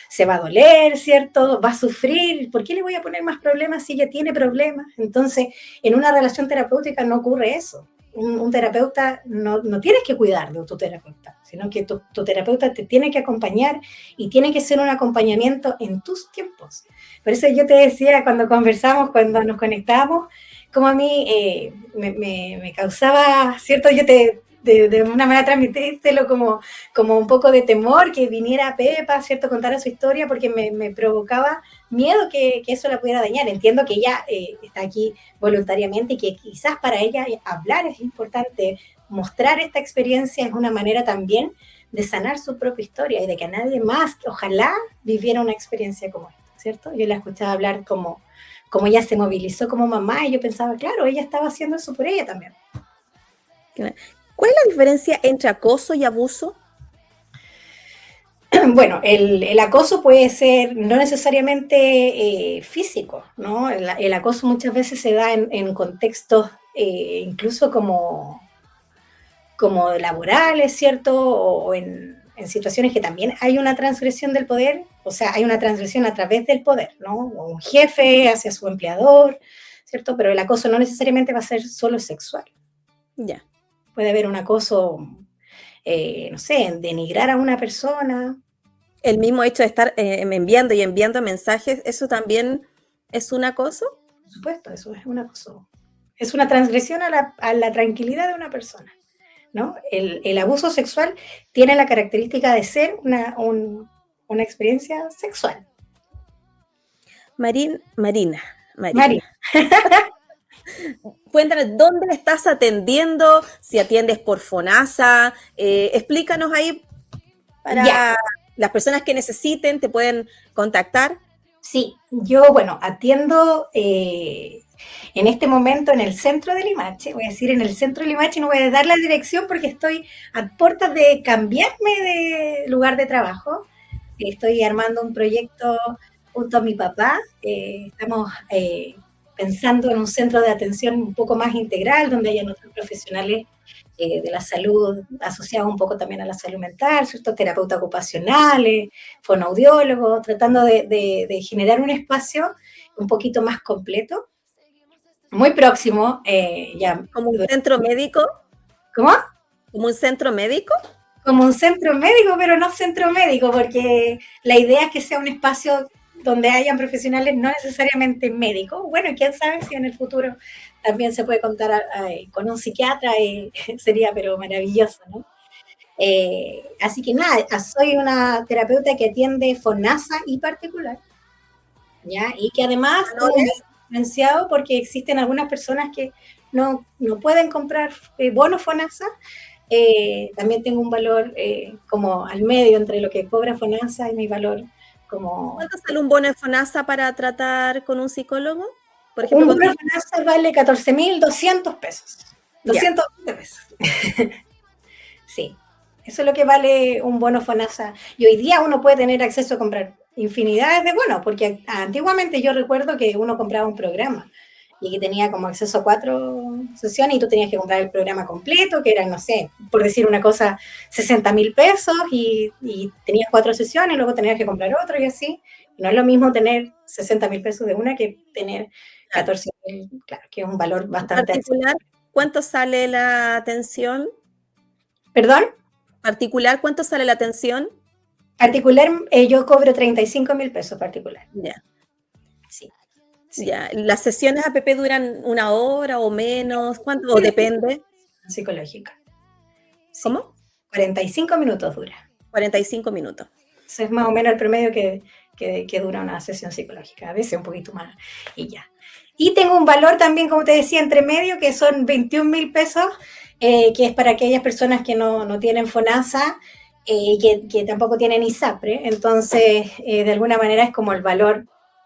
se va a doler, ¿cierto? Va a sufrir. ¿Por qué le voy a poner más problemas si ella tiene problemas? Entonces, en una relación terapéutica no ocurre eso. Un terapeuta, no tienes que cuidar de tu terapeuta, sino que tu terapeuta te tiene que acompañar y tiene que ser un acompañamiento en tus tiempos. Por eso yo te decía cuando conversamos, cuando nos conectamos, como a mí me causaba, ¿cierto? Yo de una manera transmitírtelo como un poco de temor que viniera Pepa, ¿cierto? Contara su historia porque me provocaba miedo que eso la pudiera dañar. Entiendo que ella está aquí voluntariamente y que quizás para ella hablar es importante, mostrar esta experiencia es una manera también de sanar su propia historia y de que a nadie más, ojalá, viviera una experiencia como esta, ¿cierto? Yo la escuchaba hablar como ella se movilizó como mamá y yo pensaba, claro, ella estaba haciendo eso por ella también. ¿Cuál es la diferencia entre acoso y abuso? Bueno, el acoso puede ser no necesariamente físico, ¿no? El acoso muchas veces se da en contextos incluso como laborales, ¿cierto? O en situaciones que también hay una transgresión del poder, o sea, hay una transgresión a través del poder, ¿no? O un jefe hacia su empleador, ¿cierto? Pero el acoso no necesariamente va a ser solo sexual. Ya. Puede haber un acoso, no sé, denigrar a una persona. El mismo hecho de estar enviando y enviando mensajes, ¿eso también es un acoso? Por supuesto, eso es un acoso. Es una transgresión a la tranquilidad de una persona, ¿no? El abuso sexual tiene la característica de ser una experiencia sexual. Marina. Cuéntanos, ¿dónde estás atendiendo? Si atiendes por FONASA, explícanos ahí para las personas que necesiten, te pueden contactar. Sí, yo, bueno, atiendo en este momento en el centro de Limache, voy a decir en el centro de Limache, no voy a dar la dirección porque estoy a puertas de cambiarme de lugar de trabajo. Estoy armando un proyecto junto a mi papá, estamos pensando en un centro de atención un poco más integral, donde haya otros profesionales de la salud asociados un poco también a la salud mental, ¿cierto? Terapeutas ocupacionales, fonoaudiólogos, tratando de generar un espacio un poquito más completo, muy próximo. ¿Como un centro médico? ¿Cómo? ¿Como un centro médico? Como un centro médico, pero no centro médico, porque la idea es que sea un espacio donde hayan profesionales no necesariamente médicos. Bueno, quién sabe si en el futuro también se puede contar con un psiquiatra, sería pero maravilloso, ¿no? Así que nada, soy una terapeuta que atiende FONASA y particular, ¿ya? Y que además es diferenciado porque existen algunas personas que no pueden comprar bonos FONASA. También tengo un valor como al medio entre lo que cobra FONASA y mi valor como... ¿Cuánto sale un bono de FONASA para tratar con un psicólogo? Por ejemplo, un bono de FONASA vale 14.200 pesos. 220 pesos. Sí, eso es lo que vale un bono FONASA. Y hoy día uno puede tener acceso a comprar infinidades de bonos, porque antiguamente yo recuerdo que uno compraba un programa y que tenía como acceso a 4 sesiones y tú tenías que comprar el programa completo, que eran, no sé, por decir una cosa, 60.000 pesos y tenías 4 sesiones, luego tenías que comprar otro y así. No es lo mismo tener 60.000 pesos de una que tener 14.000 Claro, que es un valor En bastante particular, ¿cuánto sale la atención? ¿Perdón? Particular, ¿cuánto sale la atención? Particular, yo cobro 35.000 pesos particular. Ya, Sí, sí. ya. ¿Las sesiones APP duran 1 hora o menos? ¿Cuánto? ¿O depende? Psicológica. Sí. ¿Cómo? 45 minutos dura. 45 minutos. Eso es más o menos el promedio que dura una sesión psicológica, a veces un poquito más y ya. Y tengo un valor también, como te decía, entre medio, que son 21.000 pesos, que es para aquellas personas que no tienen FONASA, que tampoco tienen ISAPRE. Entonces, de alguna manera es como el valor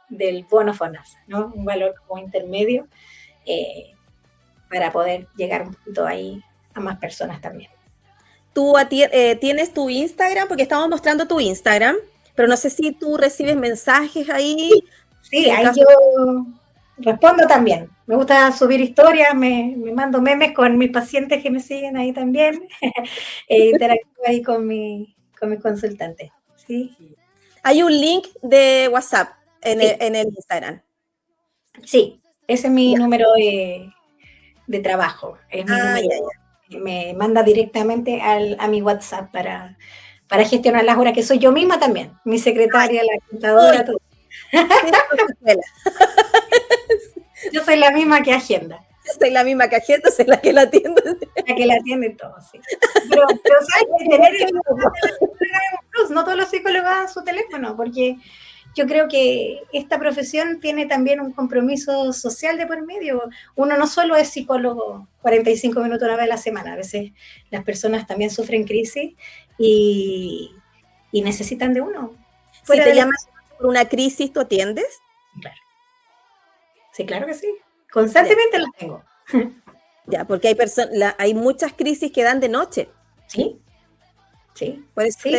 del bono FONASA, ¿no? Un valor como intermedio para poder llegar un poquito ahí a más personas también. ¿Tú tienes tu Instagram? Porque estamos mostrando tu Instagram, pero no sé si tú recibes mensajes ahí. Sí, ahí yo respondo también. Me gusta subir historias, me mando memes con mis pacientes que me siguen ahí también. Interactúo ahí con mi consultante. ¿Sí? Hay un link de WhatsApp en, Sí. en el Instagram. Sí, ese es mi Ya. número de trabajo. Es mi número. Ya. Me manda directamente a mi WhatsApp para gestionar las horas, que soy yo misma también, mi secretaria, la contadora, todo. Yo soy la misma que agenda. Yo soy la misma que agenda, soy la que la atiende. La que la atiende todo, sí. Pero ¿sabes? Tener el plus, no todos los psicólogos dan su teléfono, porque yo creo que esta profesión tiene también un compromiso social de por medio. Uno no solo es psicólogo 45 minutos una vez a la semana, a veces las personas también sufren crisis y necesitan de uno. Si te llaman por una crisis, ¿tú atiendes? Claro. Sí, claro que sí. Constantemente las tengo. Ya, porque hay muchas crisis que dan de noche. Sí. Sí. Por eso Sí.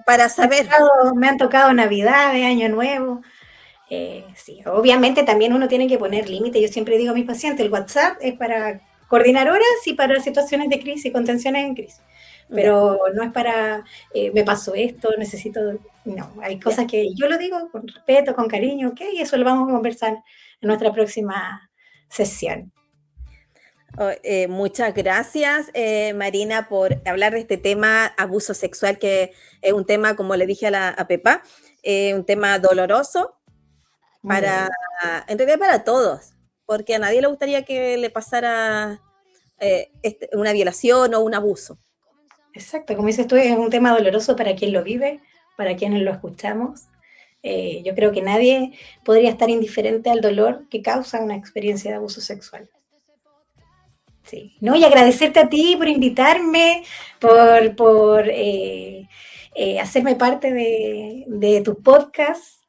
para saber. Me han tocado Navidad, de Año Nuevo. Sí, obviamente también uno tiene que poner límite. Yo siempre digo a mis pacientes, el WhatsApp es para coordinar horas y para situaciones de crisis, contenciones en crisis. Pero no es para, me pasó esto, necesito... No, hay cosas que yo lo digo con respeto, con cariño, ok, y eso lo vamos a conversar en nuestra próxima sesión. Muchas gracias, Marina, por hablar de este tema, abuso sexual, que es un tema, como le dije a Pepa, un tema doloroso en realidad para todos, porque a nadie le gustaría que le pasara una violación o un abuso. Exacto, como dices tú, es un tema doloroso para quien lo vive, para quienes lo escuchamos. Yo creo que nadie podría estar indiferente al dolor que causa una experiencia de abuso sexual. Sí, ¿no? Y agradecerte a ti por invitarme, por hacerme parte de tu podcast.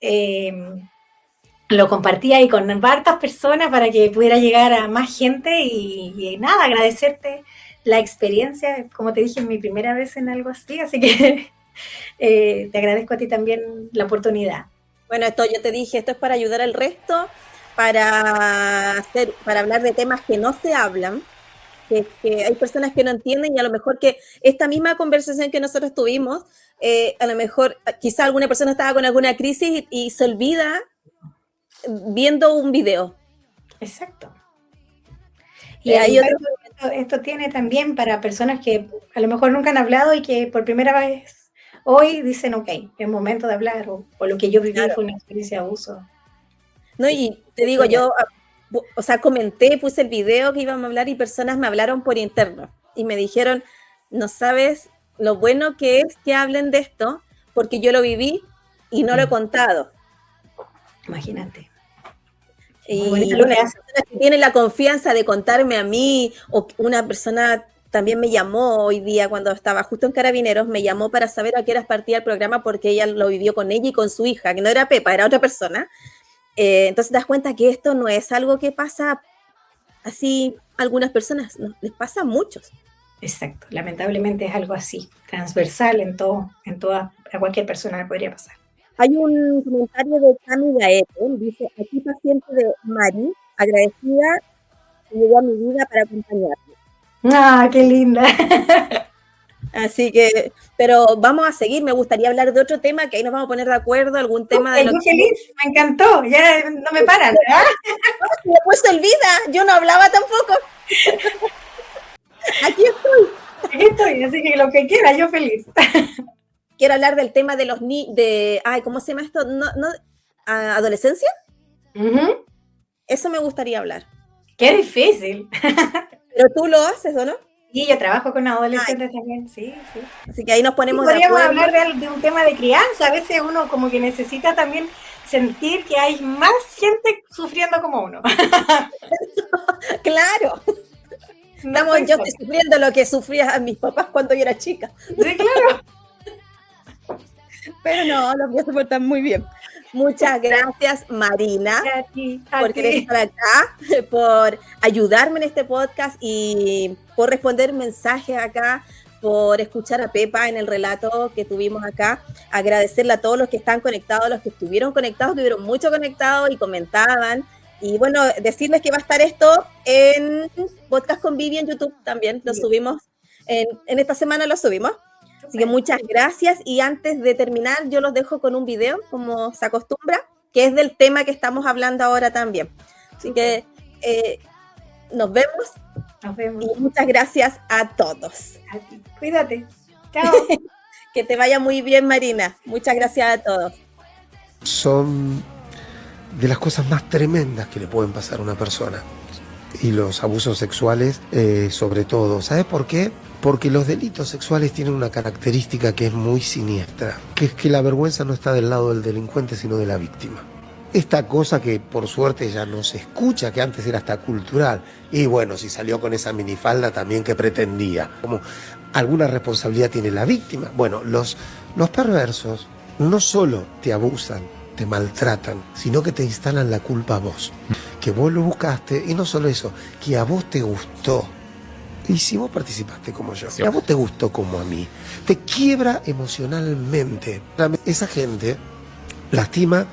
Lo compartí ahí con hartas personas para que pudiera llegar a más gente y nada, agradecerte la experiencia. Como te dije, es mi primera vez en algo así que te agradezco a ti también la oportunidad. Bueno, yo te dije, esto es para ayudar al resto, para hablar de temas que no se hablan, que hay personas que no entienden, y a lo mejor que esta misma conversación que nosotros tuvimos, a lo mejor quizá alguna persona estaba con alguna crisis y se olvida viendo un video. Exacto. Y esto tiene también para personas que a lo mejor nunca han hablado y que por primera vez hoy dicen, ok, es momento de hablar, o lo que yo viví fue una experiencia de abuso. No, y te digo, yo, o sea, puse el video que íbamos a hablar y personas me hablaron por interno y me dijeron, no sabes lo bueno que es que hablen de esto, porque yo lo viví y no lo he contado. Imagínate. Y bueno, las personas que tienen la confianza de contarme a mí, o una persona también me llamó hoy día cuando estaba justo en Carabineros, me llamó para saber a qué horas partía el programa porque ella lo vivió con ella y con su hija, que no era Pepa, era otra persona. Entonces te das cuenta que esto no es algo que pasa así a algunas personas, no, les pasa a muchos. Exacto, lamentablemente es algo así, transversal a cualquier persona le podría pasar. Hay un comentario de Cami Gaete, dice, aquí paciente de Mari, agradecida que llegó a mi vida para acompañarme. ¡Ah, qué linda! Así que, pero vamos a seguir. Me gustaría hablar de otro tema, que ahí nos vamos a poner de acuerdo, algún tema de Yo feliz, me encantó, ya no me paran. Después se olvida, yo no hablaba tampoco. Aquí estoy, así que lo que quiera, yo feliz. Quiero hablar del tema de los ¿cómo se llama esto? ¿Adolescencia? Eso me gustaría hablar. Qué difícil. Pero tú lo haces, ¿o no? Sí, yo trabajo con adolescentes también, sí. Así que ahí nos ponemos de acuerdo. Podríamos hablar de un tema de crianza. A veces uno como que necesita también sentir que hay más gente sufriendo como uno. Claro. Yo estoy sufriendo lo que sufrían mis papás cuando yo era chica. Sí, claro. Pero no, los míos se portan muy bien. Muchas gracias, Marina, por querer estar acá, por ayudarme en este podcast y por responder mensajes acá, por escuchar a Pepa en el relato que tuvimos acá. Agradecerle a todos los que están conectados, los que estuvieron conectados, que hubieron mucho conectados y comentaban. Y bueno, decirles que va a estar esto en Podcast con Vivi en YouTube también. Lo subimos, en esta semana lo subimos. Así que muchas gracias, y antes de terminar yo los dejo con un video, como se acostumbra, que es del tema que estamos hablando ahora también. Así que nos vemos. Y muchas gracias a todos. A ti. Cuídate. Chao. Que te vaya muy bien, Marina. Muchas gracias a todos. Son de las cosas más tremendas que le pueden pasar a una persona. Y los abusos sexuales sobre todo. ¿Sabes por qué? Porque los delitos sexuales tienen una característica que es muy siniestra, que es que la vergüenza no está del lado del delincuente, sino de la víctima. Esta cosa que por suerte ya no se escucha, que antes era hasta cultural. Y bueno, si salió con esa minifalda también, ¿qué pretendía? Como alguna responsabilidad tiene la víctima. Bueno, los perversos no solo te abusan, te maltratan, sino que te instalan la culpa a vos. Que vos lo buscaste, y no solo eso, que a vos te gustó. Y si vos participaste como yo, a vos te gustó como a mí, te quiebra emocionalmente. Esa gente lastima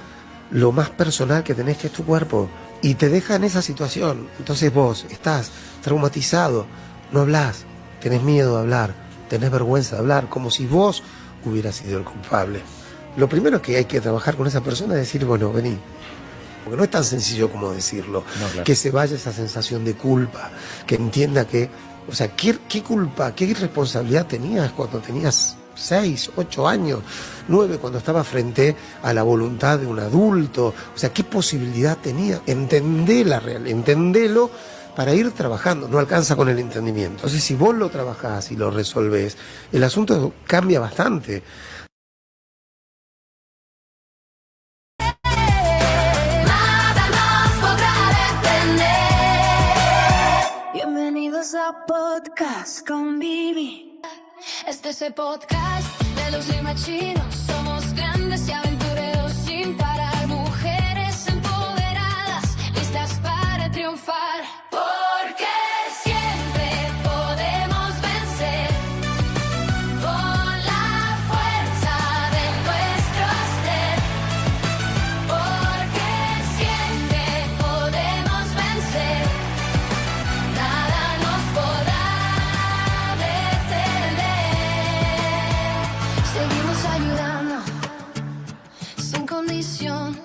lo más personal que tenés, que es tu cuerpo, y te deja en esa situación. Entonces vos estás traumatizado, no hablás, tenés miedo de hablar, tenés vergüenza de hablar, como si vos hubieras sido el culpable. Lo primero que hay que trabajar con esa persona es decir, bueno, vení. Porque no es tan sencillo como decirlo, no, claro. Que se vaya esa sensación de culpa, que entienda que, o sea, ¿qué culpa, qué irresponsabilidad tenías cuando tenías 6, 8 años, 9, cuando estaba frente a la voluntad de un adulto? O sea, ¿qué posibilidad tenía? Entendelo para ir trabajando. No alcanza con el entendimiento. Entonces, si vos lo trabajás y lo resolvés, el asunto cambia bastante. Bienvenidos a Podcast con Vivi. Este es el podcast de los limachinos. Somos grandes y aventureros sin parar. Mujeres empoderadas, listas para triunfar. Porque siempre podemos vencer con la fuerza de nuestro ser. Porque siempre podemos vencer. Nada nos podrá detener. Seguimos ayudando sin condición,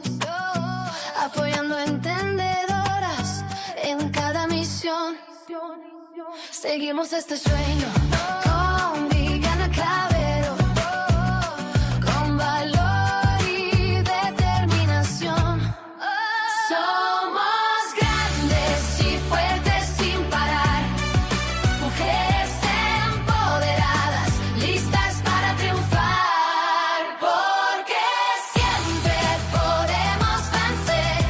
apoyando entendedoras en cada misión. Seguimos este sueño con Viviana Clavero, con valor y determinación. Somos grandes y fuertes sin parar. Mujeres empoderadas, listas para triunfar. Porque siempre podemos vencer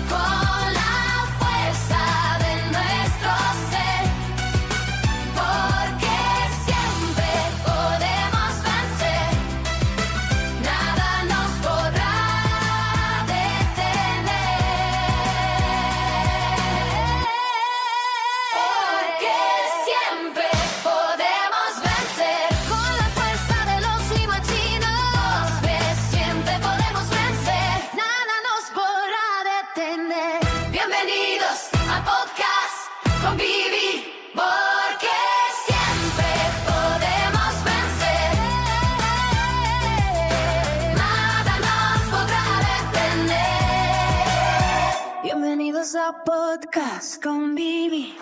con la fuerza de nuestro ser. Porque siempre podemos vencer. Nada nos podrá detener. Porque siempre podemos vencer con la fuerza de los limachinos. Siempre podemos vencer. Nada nos podrá detener. Bienvenidos a Podcast con Vivi. Porque siempre podemos Podcast con Vivi.